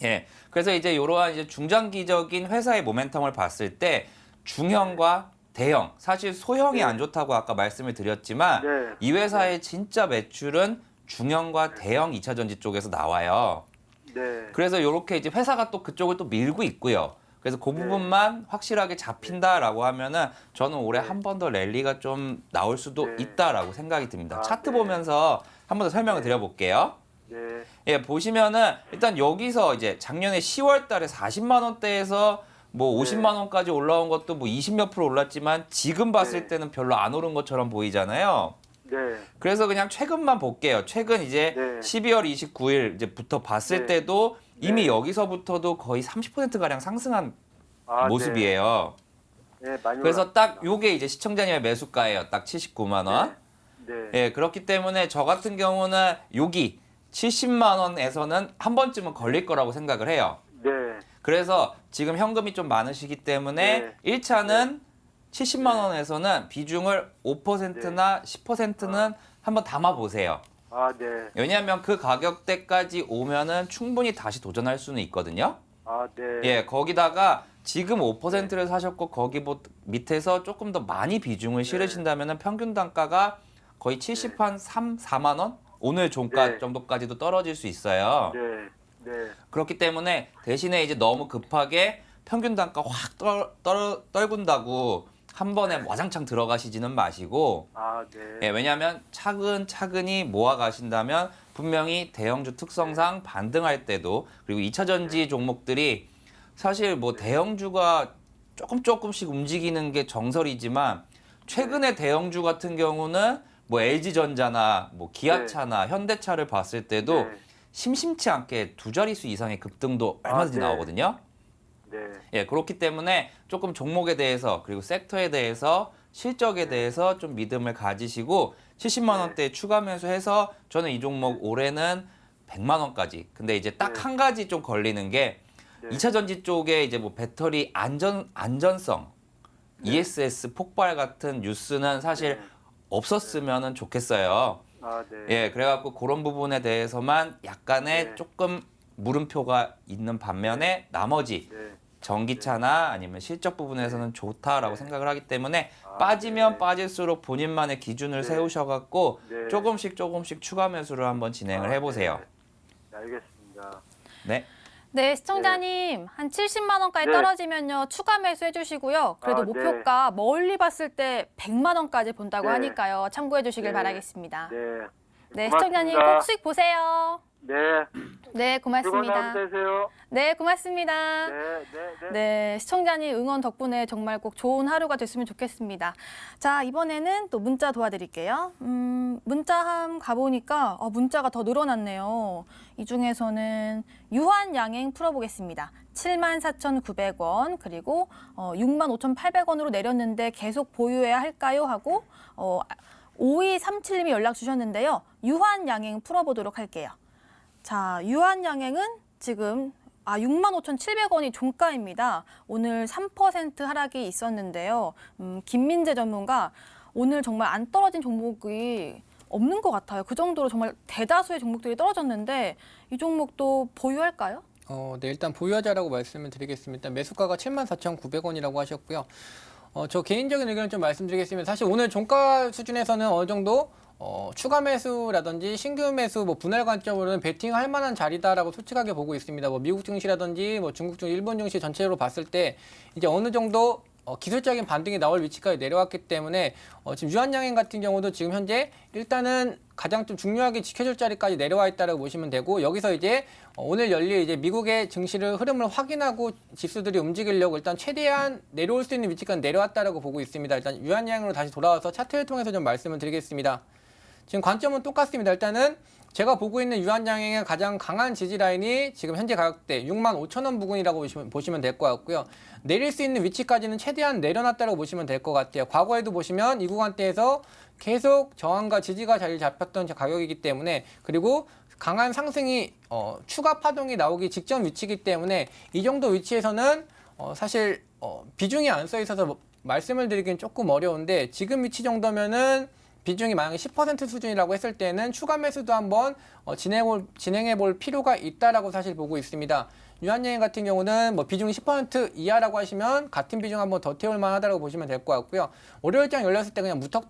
Speaker 3: 예. 그래서 이제 이러한 이제 중장기적인 회사의 모멘텀을 봤을 때 중형과 대형, 사실 소형이
Speaker 5: 네.
Speaker 3: 안 좋다고 아까 말씀을 드렸지만
Speaker 5: 네.
Speaker 3: 이 회사의 진짜 매출은 중형과 대형 2차 전지 쪽에서 나와요.
Speaker 5: 네.
Speaker 3: 그래서 이렇게 이제 회사가 또 그쪽을 또 밀고 있고요. 그래서 그 부분만 확실하게 잡힌다라고 하면은 저는 올해 한 번 더 랠리가 좀 나올 수도
Speaker 5: 네.
Speaker 3: 있다라고 생각이 듭니다.
Speaker 5: 아,
Speaker 3: 차트
Speaker 5: 네.
Speaker 3: 보면서 한 번 더 설명을 드려볼게요.
Speaker 5: 네.
Speaker 3: 예, 보시면은 일단 여기서 이제 작년에 10월 달에 40만 원대에서 뭐 50만 원까지 올라온 것도 뭐 20몇 프로 올랐지만 지금 봤을
Speaker 5: 네.
Speaker 3: 때는 별로 안 오른 것처럼 보이잖아요.
Speaker 5: 네.
Speaker 3: 그래서 그냥 최근만 볼게요. 최근 이제
Speaker 5: 네.
Speaker 3: 12월 29일 이제부터 봤을
Speaker 5: 네.
Speaker 3: 때도 이미
Speaker 5: 네.
Speaker 3: 여기서부터도 거의 30% 가량 상승한
Speaker 5: 아,
Speaker 3: 모습이에요.
Speaker 5: 네. 네, 많이
Speaker 3: 그래서
Speaker 5: 올랐습니다.
Speaker 3: 딱 요게 이제 시청자님의 매수가예요. 딱 79만 원.
Speaker 5: 네.
Speaker 3: 예, 그렇기 때문에 저 같은 경우는 여기 70만 원에서는 한 번쯤은 걸릴 거라고 생각을 해요.
Speaker 5: 네.
Speaker 3: 그래서 지금 현금이 좀 많으시기 때문에
Speaker 5: 네.
Speaker 3: 1차는 70만 원에서는 비중을 5%나 10%는 한번 담아 보세요.
Speaker 5: 아, 네.
Speaker 3: 왜냐하면 그 가격대까지 오면은 충분히 다시 도전할 수는 있거든요.
Speaker 5: 아, 네.
Speaker 3: 예, 거기다가 지금 5%를 사셨고 거기 밑에서 조금 더 많이 비중을 실으신다면은 평균 단가가 거의 73, 4만 원? 오늘 종가
Speaker 5: 네.
Speaker 3: 정도까지도 떨어질 수 있어요.
Speaker 5: 네. 네.
Speaker 3: 그렇기 때문에 대신에 이제 너무 급하게 평균 단가 확 떨군다고 한 번에 와장창 들어가시지는 마시고
Speaker 5: 아, 네.
Speaker 3: 예, 왜냐하면 차근차근히 모아 가신다면 분명히 대형주 특성상 반등할 때도 그리고 2차 전지 종목들이 사실 뭐 대형주가 조금씩 움직이는 게 정설이지만 최근에 대형주 같은 경우는 뭐 LG전자나 뭐 기아차나 현대차를 봤을 때도
Speaker 5: 네.
Speaker 3: 심심치 않게 두 자릿수 이상의 급등도 얼마든지
Speaker 5: 네.
Speaker 3: 나오거든요.
Speaker 5: 네.
Speaker 3: 예, 그렇기 때문에 조금 종목에 대해서 그리고 섹터에 대해서 실적에 대해서 좀 믿음을 가지시고 70만 원대 추가 매수해서 저는 이 종목 올해는 100만 원까지. 근데 이제 딱
Speaker 5: 네.
Speaker 3: 한 가지 좀 걸리는 게
Speaker 5: 네.
Speaker 3: 2차 전지 쪽에 이제 뭐 배터리 안전성, ESS 폭발 같은 뉴스는 사실
Speaker 5: 네.
Speaker 3: 없었으면 좋겠어요.
Speaker 5: 아, 네.
Speaker 3: 예, 그래갖고 그런 부분에 대해서만 약간의
Speaker 5: 네.
Speaker 3: 조금 물음표가 있는 반면에 나머지
Speaker 5: 네.
Speaker 3: 전기차나 아니면 실적 부분에서는 좋다라고
Speaker 5: 네.
Speaker 3: 생각을 하기 때문에
Speaker 5: 아,
Speaker 3: 빠지면
Speaker 5: 네.
Speaker 3: 빠질수록 본인만의 기준을
Speaker 5: 네.
Speaker 3: 세우셔갖고
Speaker 5: 네.
Speaker 3: 조금씩 추가 매수를 한번 진행을 해보세요.
Speaker 5: 네. 알겠습니다.
Speaker 3: 네.
Speaker 1: 네, 시청자님 한 70만 원까지
Speaker 5: 네.
Speaker 1: 떨어지면요 추가 매수해 주시고요. 그래도
Speaker 5: 아,
Speaker 1: 목표가 멀리 봤을 때 100만 원까지 본다고
Speaker 5: 네.
Speaker 1: 하니까요. 참고해 주시길
Speaker 5: 네.
Speaker 1: 바라겠습니다.
Speaker 5: 네.
Speaker 1: 네,
Speaker 5: 고맙습니다.
Speaker 1: 시청자님 꼭 수익 보세요.
Speaker 5: 네.
Speaker 1: 네,
Speaker 5: 즐거운
Speaker 1: 고맙습니다.
Speaker 5: 하루 되세요.
Speaker 1: 네, 고맙습니다.
Speaker 5: 네. 네. 네.
Speaker 1: 네, 시청자님 응원 덕분에 정말 꼭 좋은 하루가 됐으면 좋겠습니다. 자, 이번에는 또 문자 도와드릴게요. 문자 가보니까 문자가 더 늘어났네요. 이 중에서는 유한양행 풀어보겠습니다. 74,900원 그리고 65,800원으로 내렸는데 계속 보유해야 할까요? 하고 5237님이 연락 주셨는데요. 유한양행 풀어보도록 할게요. 자, 유한양행은 지금 65,700원이 종가입니다. 오늘 3% 하락이 있었는데요. 김민재 전문가 오늘 정말 안 떨어진 종목이 없는 것 같아요. 그 정도로 정말 대다수의 종목들이 떨어졌는데 이 종목도 보유할까요?
Speaker 2: 네, 일단 보유하자라고 말씀을 드리겠습니다. 매수가가 74,900원이라고 하셨고요. 저 개인적인 의견을 좀 말씀드리겠습니다. 사실 오늘 종가 수준에서는 어느 정도 추가 매수라든지 신규 매수 분할 관점으로는 베팅할 만한 자리다라고 솔직하게 보고 있습니다. 미국 증시라든지 중국 증시, 일본 증시 전체로 봤을 때 이제 어느 정도 기술적인 반등이 나올 위치까지 내려왔기 때문에 지금 유한양행 같은 경우도 지금 현재 일단은 가장 좀 중요하게 지켜줄 자리까지 내려와 있다고 보시면 되고 여기서 이제 오늘 열릴 이제 미국의 증시를 흐름을 확인하고 지수들이 움직이려고 일단 최대한 내려올 수 있는 위치까지 내려왔다고 보고 있습니다. 일단 유한양행으로 다시 돌아와서 차트를 통해서 좀 말씀을 드리겠습니다. 지금 관점은 똑같습니다. 일단은 제가 보고 있는 유한양행의 가장 강한 지지 라인이 지금 현재 가격대 65,000원 부근이라고 보시면 될 것 같고요. 내릴 수 있는 위치까지는 최대한 내려놨다고 보시면 될 것 같아요. 과거에도 보시면 이 구간대에서 계속 저항과 지지가 자리 잡혔던 가격이기 때문에 그리고 강한 상승이 추가 파동이 나오기 직전 위치이기 때문에 이 정도 위치에서는 사실 비중이 안 써 있어서 말씀을 드리기는 조금 어려운데 지금 위치 정도면은 비중이 만약에 10% 수준이라고 했을 때는 추가 매수도 한번 진행해 볼 필요가 있다라고 사실 보고 있습니다. 유한양행 같은 경우는 뭐 비중이 10% 이하라고 하시면 같은 비중 한번 더 태울 만하다고 보시면 될 것 같고요. 월요일장 열렸을 때 그냥 무턱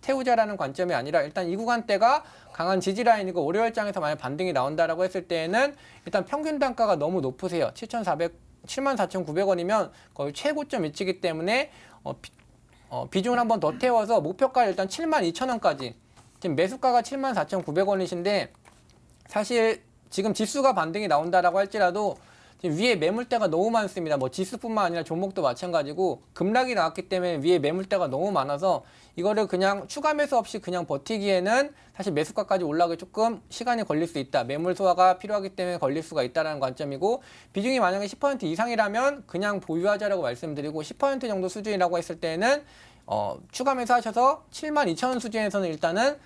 Speaker 2: 태우자라는 관점이 아니라 일단 이 구간대가 강한 지지 라인이고 월요일장에서 만약 반등이 나온다라고 했을 때에는 일단 평균 단가가 너무 높으세요. 74,900원이면 거의 최고점 위치이기 때문에 비중을 한번 더 태워서 목표가 일단 72,000원까지, 지금 매수가가 74,900원이신데 사실 지금 지수가 반등이 나온다라고 할지라도 지금 위에 매물대가 너무 많습니다. 뭐 지수뿐만 아니라 종목도 마찬가지고 급락이 나왔기 때문에 위에 매물대가 너무 많아서 이거를 그냥 추가 매수 없이 그냥 버티기에는 사실 매수가까지 올라가기 조금 시간이 걸릴 수 있다. 매물 소화가 필요하기 때문에 걸릴 수가 있다는 관점이고, 비중이 만약에 10% 이상이라면 그냥 보유하자라고 말씀드리고, 10% 정도 수준이라고 했을 때는 추가 매수하셔서 72,000원 수준에서는 일단은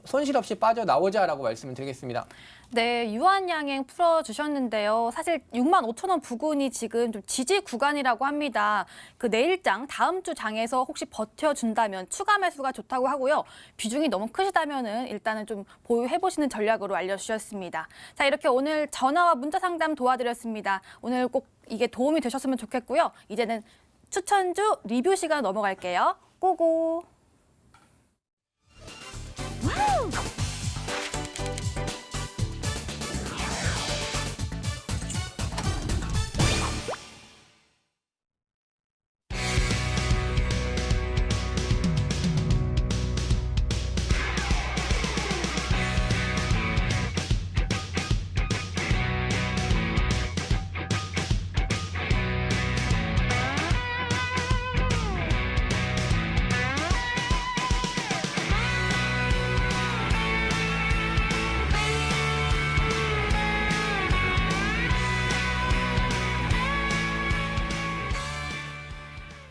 Speaker 2: 손실 없이 빠져나오자라고 말씀을 드리겠습니다.
Speaker 1: 네, 유한양행 풀어주셨는데요. 사실 65,000원 부근이 지금 좀 지지 구간이라고 합니다. 그 내일장, 다음 주 장에서 혹시 버텨준다면 추가 매수가 좋다고 하고요. 비중이 너무 크시다면은 일단은 좀 보유해보시는 전략으로 알려주셨습니다. 자, 이렇게 오늘 전화와 문자 상담 도와드렸습니다. 오늘 꼭 이게 도움이 되셨으면 좋겠고요. 이제는 추천주 리뷰 시간 넘어갈게요. 고고!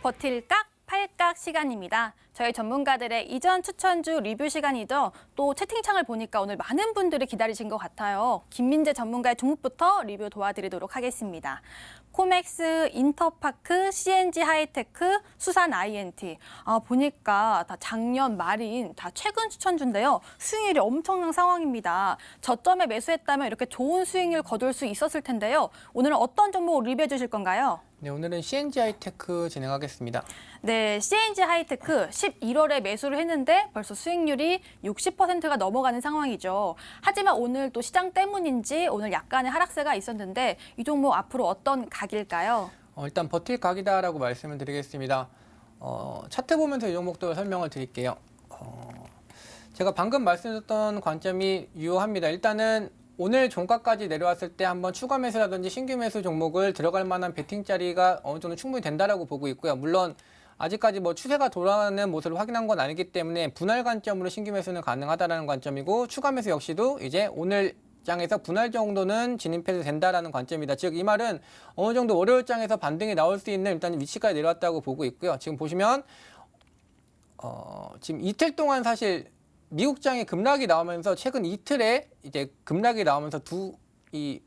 Speaker 1: 버틸각, 팔각 시간입니다. 저희 전문가들의 이전 추천주 리뷰 시간이죠. 또 채팅창을 보니까 오늘 많은 분들이 기다리신 것 같아요. 김민재 전문가의 종목부터 리뷰 도와드리도록 하겠습니다. 코맥스, 인터파크, CNG 하이테크, 수산 INT. 보니까 다 작년 말인 다 최근 추천주인데요. 수익률이 엄청난 상황입니다. 저점에 매수했다면 이렇게 좋은 수익률 거둘 수 있었을 텐데요. 오늘은 어떤 종목 리뷰해 주실 건가요?
Speaker 2: 네, 오늘은 CNG 하이테크 진행하겠습니다.
Speaker 1: 네, CNG 하이테크 11월에 매수를 했는데 벌써 수익률이 60%가 넘어가는 상황이죠. 하지만 오늘 또 시장 때문인지 오늘 약간의 하락세가 있었는데 이 종목 앞으로 어떤 각일까요?
Speaker 2: 일단 버틸 각이다라고 말씀을 드리겠습니다. 차트 보면서 이 종목도 설명을 드릴게요. 제가 방금 말씀드렸던 관점이 유효합니다. 일단은 오늘 종가까지 내려왔을 때 한번 추가 매수라든지 신규 매수 종목을 들어갈 만한 베팅 자리가 어느 정도 충분히 된다라고 보고 있고요. 물론 아직까지 뭐 추세가 돌아가는 모습을 확인한 건 아니기 때문에 분할 관점으로 신규 매수는 가능하다라는 관점이고, 추가 매수 역시도 이제 오늘 장에서 분할 정도는 진입해도 된다라는 관점이다. 즉 이 말은 어느 정도 월요일 장에서 반등이 나올 수 있는 일단 위치까지 내려왔다고 보고 있고요. 지금 보시면 지금 이틀 동안 사실 미국장에 급락이 나오면서 최근 이틀에 이제 급락이 나오면서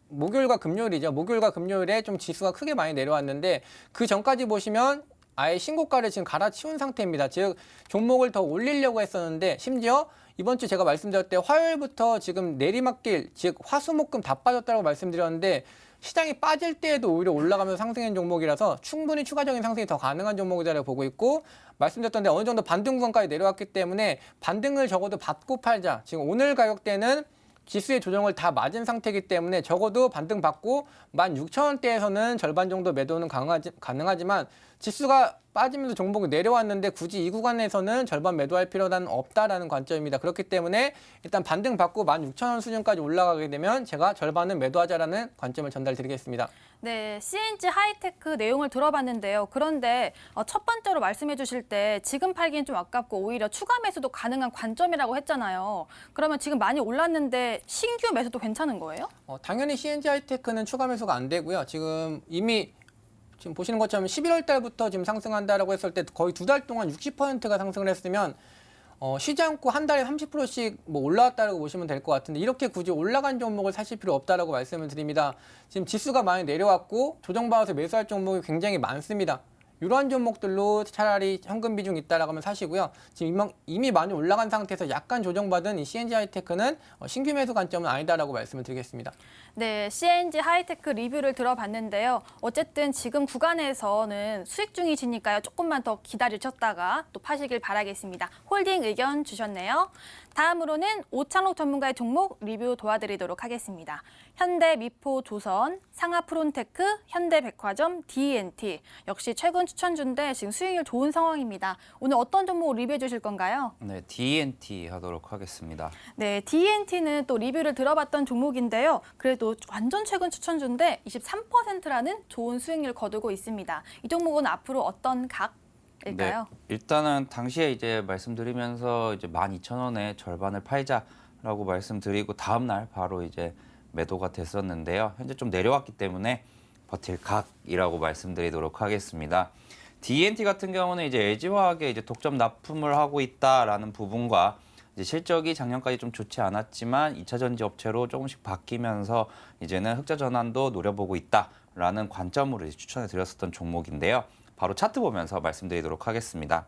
Speaker 2: 목요일과 금요일이죠. 목요일과 금요일에 좀 지수가 크게 많이 내려왔는데 그 전까지 보시면 아예 신고가를 지금 갈아치운 상태입니다. 즉 종목을 더 올리려고 했었는데, 심지어 이번 주 제가 말씀드렸을 때 화요일부터 지금 내리막길, 즉 화수목금 다 빠졌다고 말씀드렸는데 시장이 빠질 때에도 오히려 올라가면서 상승한 종목이라서 충분히 추가적인 상승이 더 가능한 종목이라고 보고 있고, 말씀드렸던데 어느 정도 반등 구간까지 내려왔기 때문에 반등을 적어도 받고 팔자. 지금 오늘 가격대는 지수의 조정을 다 맞은 상태이기 때문에 적어도 반등 받고 16,000원대에서는 절반 정도 매도는 가능하지만 지수가 빠지면서 종목이 내려왔는데 굳이 이 구간에서는 절반 매도할 필요는 없다라는 관점입니다. 그렇기 때문에 일단 반등 받고 16,000원 수준까지 올라가게 되면 제가 절반은 매도하자라는 관점을 전달드리겠습니다.
Speaker 1: 네, CNG 하이테크 내용을 들어봤는데요. 그런데 첫 번째로 말씀해 주실 때 지금 팔기는 좀 아깝고 오히려 추가 매수도 가능한 관점이라고 했잖아요. 그러면 지금 많이 올랐는데 신규 매수도 괜찮은 거예요?
Speaker 2: 당연히 CNG 하이테크는 추가 매수가 안 되고요. 지금 이미 지금 보시는 것처럼 11월 달부터 지금 상승한다라고 했을 때 거의 2달 동안 60%가 상승을 했으면 쉬지 않고 한 달에 30%씩 뭐 올라왔다라고 보시면 될 것 같은데, 이렇게 굳이 올라간 종목을 사실 필요 없다라고 말씀을 드립니다. 지금 지수가 많이 내려왔고 조정받아서 매수할 종목이 굉장히 많습니다. 이러한 종목들로 차라리 현금 비중 있다라고 하면 사시고요. 지금 이미 많이 올라간 상태에서 약간 조정받은 이 CNG 하이테크는 신규 매수 관점은 아니다라고 말씀을 드리겠습니다.
Speaker 1: 네, CNG 하이테크 리뷰를 들어봤는데요. 어쨌든 지금 구간에서는 수익 중이시니까요. 조금만 더 기다리셨다가 또 파시길 바라겠습니다. 홀딩 의견 주셨네요. 다음으로는 오창록 전문가의 종목 리뷰 도와드리도록 하겠습니다. 현대 미포 조선, 상하 프론테크, 현대백화점, D&T. 역시 최근 추천주인데 지금 수익률 좋은 상황입니다. 오늘 어떤 종목 리뷰해 주실 건가요?
Speaker 3: 네, D&T 하도록 하겠습니다.
Speaker 1: 네, D&T는 또 리뷰를 들어봤던 종목인데요. 그래도 완전 최근 추천주인데 23%라는 좋은 수익률 거두고 있습니다. 이 종목은 앞으로 어떤 각일까요?
Speaker 3: 네, 일단은 당시에 이제 말씀드리면서 이제 12,000원에 절반을 팔자라고 말씀드리고 다음 날 바로 이제 매도가 됐었는데요. 현재 좀 내려왔기 때문에 버틸 각이라고 말씀드리도록 하겠습니다. D&T 같은 경우는 이제 LG화학에 이제 독점 납품을 하고 있다라는 부분과 이제 실적이 작년까지 좀 좋지 않았지만 2차 전지 업체로 조금씩 바뀌면서 이제는 흑자 전환도 노려보고 있다라는 관점으로 이제 추천해 드렸었던 종목인데요. 바로 차트 보면서 말씀드리도록 하겠습니다.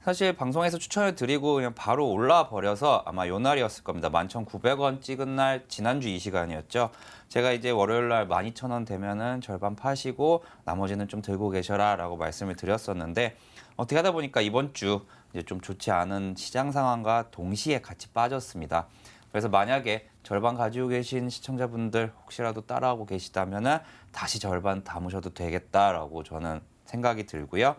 Speaker 3: 사실 방송에서 추천을 드리고 그냥 바로 올라와 버려서 아마 요 날이었을 겁니다. 11,900원 찍은 날 지난주 이 시간이었죠. 제가 이제 월요일 날 12,000원 되면은 절반 파시고 나머지는 좀 들고 계셔라라고 말씀을 드렸었는데 어떻게 하다 보니까 이번 주 이제 좀 좋지 않은 시장 상황과 동시에 같이 빠졌습니다. 그래서 만약에 절반 가지고 계신 시청자분들 혹시라도 따라하고 계시다면은 다시 절반 담으셔도 되겠다라고 저는 생각이 들고요.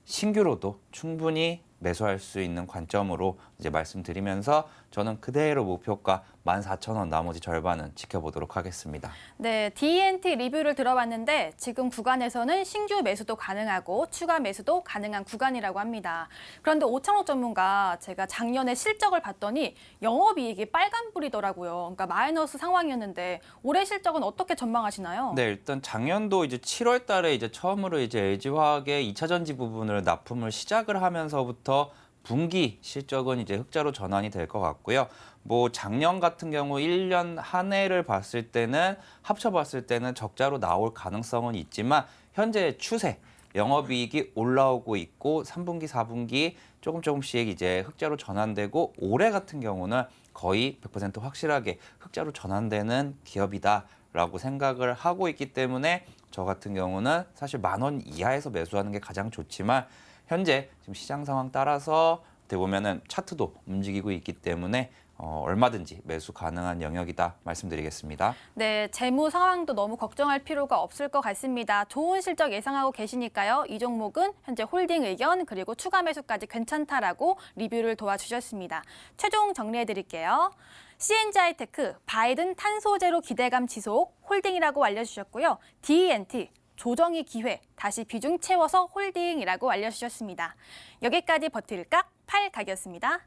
Speaker 3: 신규로도 충분히 매수할 수 있는 관점으로 이제 말씀드리면서 저는 그대로 목표가 14,000원 나머지 절반은 지켜보도록 하겠습니다.
Speaker 1: 네, D&T 리뷰를 들어봤는데 지금 구간에서는 신규 매수도 가능하고 추가 매수도 가능한 구간이라고 합니다. 그런데 오창록 전문가 제가 작년에 실적을 봤더니 영업이익이 빨간불이더라고요. 그러니까 마이너스 상황이었는데 올해 실적은 어떻게 전망하시나요?
Speaker 3: 네, 일단 작년도 이제 7월 달에 이제 처음으로 이제 LG화학의 2차 전지 부분을 납품을 시작을 하면서부터 분기 실적은 이제 흑자로 전환이 될 것 같고요. 뭐 작년 같은 경우 1년 한 해를 봤을 때는 합쳐봤을 때는 적자로 나올 가능성은 있지만 현재 추세 영업이익이 올라오고 있고 3분기, 4분기 조금씩 이제 흑자로 전환되고 올해 같은 경우는 거의 100% 확실하게 흑자로 전환되는 기업이다라고 생각을 하고 있기 때문에 저 같은 경우는 사실 10,000원 이하에서 매수하는 게 가장 좋지만 현재 지금 시장 상황 따라서 어떻게 보면은 차트도 움직이고 있기 때문에 얼마든지 매수 가능한 영역이다 말씀드리겠습니다.
Speaker 1: 네, 재무 상황도 너무 걱정할 필요가 없을 것 같습니다. 좋은 실적 예상하고 계시니까요. 이 종목은 현재 홀딩 의견 그리고 추가 매수까지 괜찮다라고 리뷰를 도와주셨습니다. 최종 정리해드릴게요. CNG 하이테크, 바이든 탄소 제로 기대감 지속, 홀딩이라고 알려주셨고요. D&T, 조정의 기회, 다시 비중 채워서 홀딩이라고 알려주셨습니다. 여기까지 버틸 각 8각이었습니다.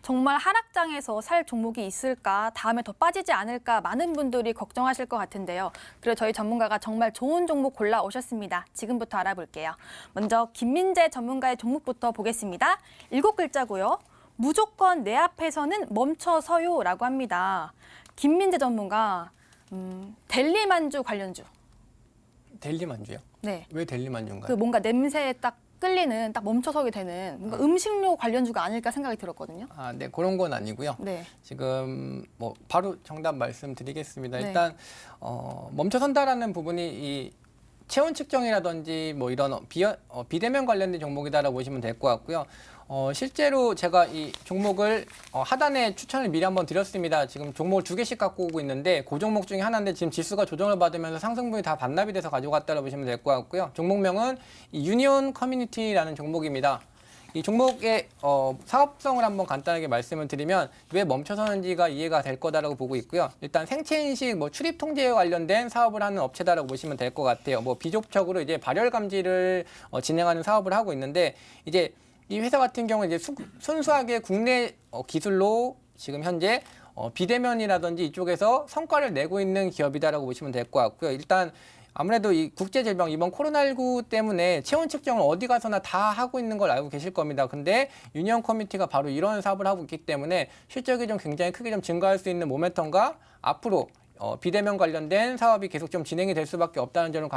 Speaker 1: 정말 하락장에서 살 종목이 있을까, 다음에 더 빠지지 않을까 많은 분들이 걱정하실 것 같은데요. 그래서 저희 전문가가 정말 좋은 종목 골라오셨습니다. 지금부터 알아볼게요. 먼저 김민재 전문가의 종목부터 보겠습니다. 7글자고요. 무조건 내 앞에서는 멈춰서요라고 합니다. 김민재 전문가, 델리만주 관련주.
Speaker 2: 델리만주요?
Speaker 1: 네.
Speaker 2: 왜 델리만주인가요?
Speaker 1: 그 뭔가 냄새에 딱 끌리는, 딱 멈춰서게 되는 뭔가 음식료 관련주가 아닐까 생각이 들었거든요.
Speaker 2: 아, 네, 그런 건 아니고요.
Speaker 1: 네.
Speaker 2: 지금 뭐 바로 정답 말씀드리겠습니다.
Speaker 1: 네.
Speaker 2: 일단 멈춰선다라는 부분이 이 체온 측정이라든지 뭐 이런 비대면 관련된 종목이다라고 보시면 될 것 같고요. 실제로 제가 이 종목을 하단에 추천을 미리 한번 드렸습니다. 지금 종목을 2개씩 갖고 오고 있는데 그 종목 중에 하나인데 지금 지수가 조정을 받으면서 상승분이 다 반납이 돼서 가져갔다고 보시면 될 것 같고요. 종목명은 이 유니온 커뮤니티라는 종목입니다. 이 종목의 사업성을 한번 간단하게 말씀을 드리면 왜 멈춰서는지가 이해가 될 거다라고 보고 있고요. 일단 생체인식 출입 통제에 관련된 사업을 하는 업체다라고 보시면 될 것 같아요. 비족적으로 이제 발열 감지를 진행하는 사업을 하고 있는데 이제 이 회사 같은 경우는 이제 순수하게 국내 기술로 지금 현재 비대면이라든지 이쪽에서 성과를 내고 있는 기업이다라고 보시면 될 것 같고요. 일단 아무래도 이 국제질병 이번 코로나19 때문에 체온 측정을 어디 가서나 다 하고 있는 걸 알고 계실 겁니다. 근데 유니온 커뮤니티가 바로 이런 사업을 하고 있기 때문에 실적이 좀 굉장히 크게 좀 증가할 수 있는 모멘텀과 앞으로 비대면 관련된 사업이 계속 좀 진행이 될 수밖에 없다는 점을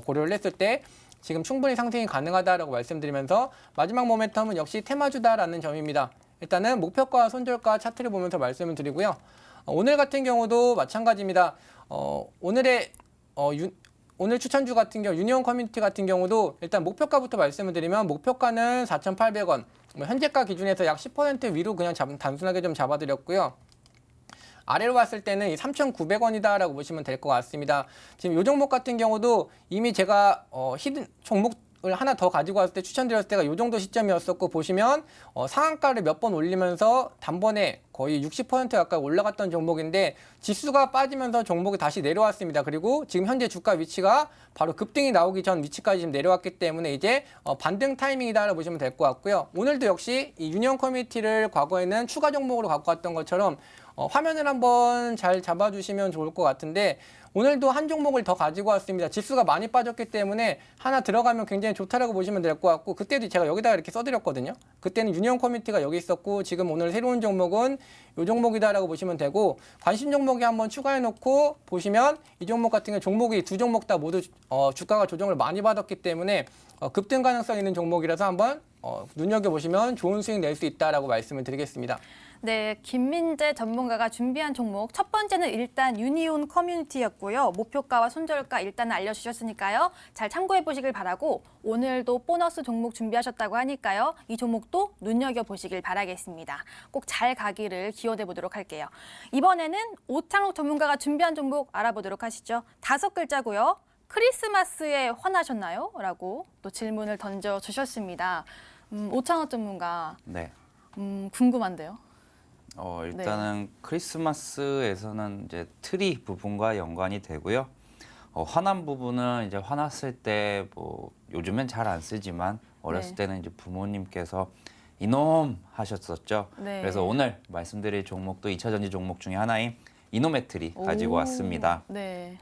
Speaker 2: 고려를 했을 때 지금 충분히 상승이 가능하다라고 말씀드리면서 마지막 모멘텀은 역시 테마주다라는 점입니다. 일단은 목표가 손절가 차트를 보면서 말씀을 드리고요. 오늘 같은 경우도 마찬가지입니다. 오늘 추천주 같은 경우 유니온 커뮤니티 같은 경우도 일단 목표가부터 말씀을 드리면 목표가는 4,800원, 현재가 기준에서 약 10% 위로 그냥 단순하게 좀 잡아드렸고요. 아래로 봤을 때는 이 3,900원이다라고 보시면 될 것 같습니다. 지금 이 종목 같은 경우도 이미 제가 히든 종목을 하나 더 가지고 왔을 때 추천드렸을 때가 이 정도 시점이었었고 보시면 상한가를 몇 번 올리면서 단번에 거의 60% 가까이 올라갔던 종목인데 지수가 빠지면서 종목이 다시 내려왔습니다. 그리고 지금 현재 주가 위치가 바로 급등이 나오기 전 위치까지 지금 내려왔기 때문에 이제 반등 타이밍이다라고 보시면 될 것 같고요. 오늘도 역시 이 유니온 커뮤니티를 과거에는 추가 종목으로 갖고 왔던 것처럼 화면을 한번 잘 잡아주시면 좋을 것 같은데 오늘도 한 종목을 더 가지고 왔습니다. 지수가 많이 빠졌기 때문에 하나 들어가면 굉장히 좋다라고 보시면 될 것 같고 그때도 제가 여기다가 이렇게 써드렸거든요. 그때는 유니온 커뮤니티가 여기 있었고 지금 오늘 새로운 종목은 이 종목이다라고 보시면 되고 관심 종목이 한번 추가해놓고 보시면 이 종목 같은 경우 종목이 두 종목 다 모두 주가가 조정을 많이 받았기 때문에 급등 가능성 있는 종목이라서 한번 눈여겨보시면 좋은 수익 낼 수 있다라고 말씀을 드리겠습니다.
Speaker 1: 네, 김민재 전문가가 준비한 종목 첫 번째는 일단 유니온 커뮤니티였고요. 목표가와 손절가 일단 알려주셨으니까요. 잘 참고해 보시길 바라고 오늘도 보너스 종목 준비하셨다고 하니까요. 이 종목도 눈여겨보시길 바라겠습니다. 꼭 잘 가기를 기원해 보도록 할게요. 이번에는 오창록 전문가가 준비한 종목 알아보도록 하시죠. 5글자고요. 크리스마스에 화나셨나요? 라고 또 질문을 던져주셨습니다. 오창록 전문가,
Speaker 3: 네.
Speaker 1: 궁금한데요.
Speaker 3: 일단은 크리스마스에서는 이제 트리 부분과 연관이 되고요. 화난 부분은 이제 화났을 때 요즘엔 잘 안 쓰지만 어렸을
Speaker 1: 네.
Speaker 3: 때는 이제 부모님께서 이놈 하셨었죠.
Speaker 1: 네.
Speaker 3: 그래서 오늘 말씀드릴 종목도 2차 전지 종목 중에 하나인 이노메트리 가지고 왔습니다.
Speaker 1: 네.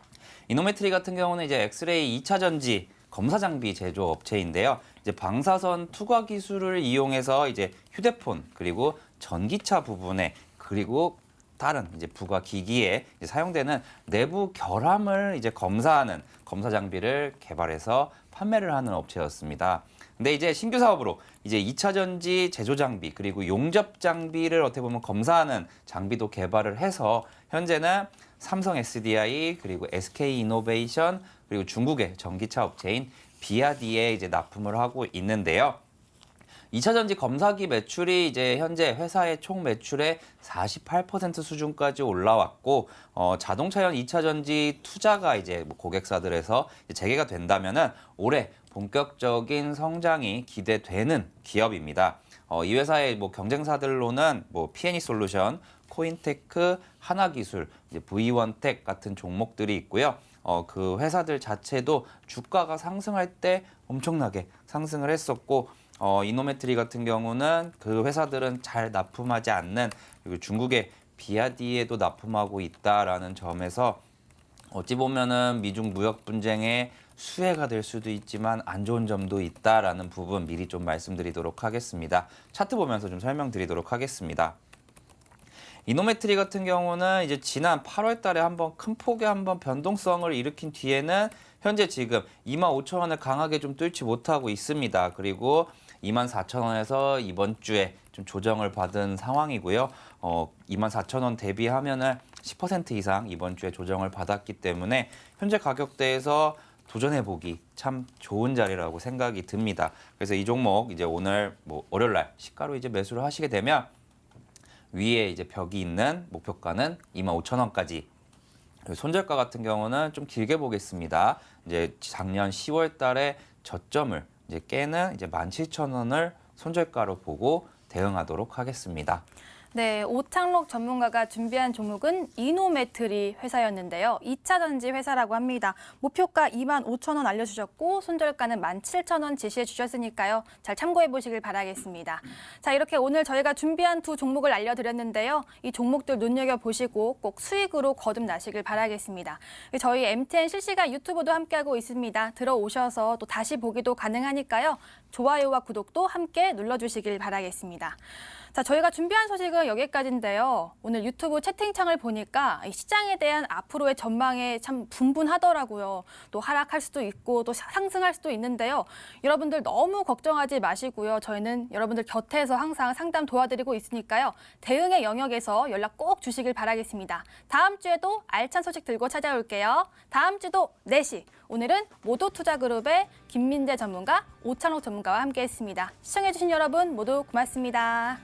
Speaker 3: 이노메트리 같은 경우는 이제 엑스레이 2차 전지 검사 장비 제조 업체인데요. 이제 방사선 투과 기술을 이용해서 이제 휴대폰 그리고 전기차 부분에 그리고 다른 이제 부가 기기에 이제 사용되는 내부 결함을 이제 검사하는 검사 장비를 개발해서 판매를 하는 업체였습니다. 근데 이제 신규 사업으로 이제 2차 전지 제조 장비 그리고 용접 장비를 어떻게 보면 검사하는 장비도 개발을 해서 현재는 삼성 SDI 그리고 SK 이노베이션 그리고 중국의 전기차 업체인 비아디에 이제 납품을 하고 있는데요. 2차 전지 검사기 매출이 이제 현재 회사의 총 매출의 48% 수준까지 올라왔고 자동차용 2차 전지 투자가 이제 고객사들에서 재개가 된다면은 올해 본격적인 성장이 기대되는 기업입니다. 이 회사의 경쟁사들로는 P&E 솔루션, 코인테크, 하나기술, 이제 V1텍 같은 종목들이 있고요. 그 회사들 자체도 주가가 상승할 때 엄청나게 상승을 했었고 이노메트리 같은 경우는 그 회사들은 잘 납품하지 않는 그리고 중국의 비아디에도 납품하고 있다라는 점에서 어찌 보면은 미중 무역 분쟁의 수혜가 될 수도 있지만 안 좋은 점도 있다라는 부분 미리 좀 말씀드리도록 하겠습니다. 차트 보면서 좀 설명드리도록 하겠습니다. 이노메트리 같은 경우는 이제 지난 8월 달에 한번 큰 폭의 한번 변동성을 일으킨 뒤에는 현재 지금 25,000원을 강하게 좀 뚫지 못하고 있습니다. 그리고 24,000원에서 이번 주에 좀 조정을 받은 상황이고요. 24,000원 대비하면은 10% 이상 이번 주에 조정을 받았기 때문에 현재 가격대에서 도전해보기 참 좋은 자리라고 생각이 듭니다. 그래서 이 종목 이제 오늘 월요일 날 시가로 이제 매수를 하시게 되면 위에 이제 벽이 있는 목표가는 25,000원까지. 손절가 같은 경우는 좀 길게 보겠습니다. 이제 작년 10월 달에 저점을 이제 깨는 이제 17,000원을 손절가로 보고 대응하도록 하겠습니다.
Speaker 1: 네, 오창록 전문가가 준비한 종목은 이노메트리 회사였는데요. 2차 전지 회사라고 합니다. 목표가 25,000원 알려주셨고 손절가는 17,000원 제시해 주셨으니까요. 잘 참고해 보시길 바라겠습니다. 자, 이렇게 오늘 저희가 준비한 두 종목을 알려드렸는데요. 이 종목들 눈여겨보시고 꼭 수익으로 거듭나시길 바라겠습니다. 저희 MTN 실시간 유튜브도 함께하고 있습니다. 들어오셔서 또 다시 보기도 가능하니까요. 좋아요와 구독도 함께 눌러주시길 바라겠습니다. 자, 저희가 준비한 소식은 여기까지인데요. 오늘 유튜브 채팅창을 보니까 이 시장에 대한 앞으로의 전망에 참 분분하더라고요. 또 하락할 수도 있고 또 상승할 수도 있는데요. 여러분들 너무 걱정하지 마시고요. 저희는 여러분들 곁에서 항상 상담 도와드리고 있으니까요. 대응의 영역에서 연락 꼭 주시길 바라겠습니다. 다음 주에도 알찬 소식 들고 찾아올게요. 다음 주도 4시. 오늘은 모도투자그룹의 김민재 전문가, 오창록 전문가와 함께했습니다. 시청해주신 여러분 모두 고맙습니다.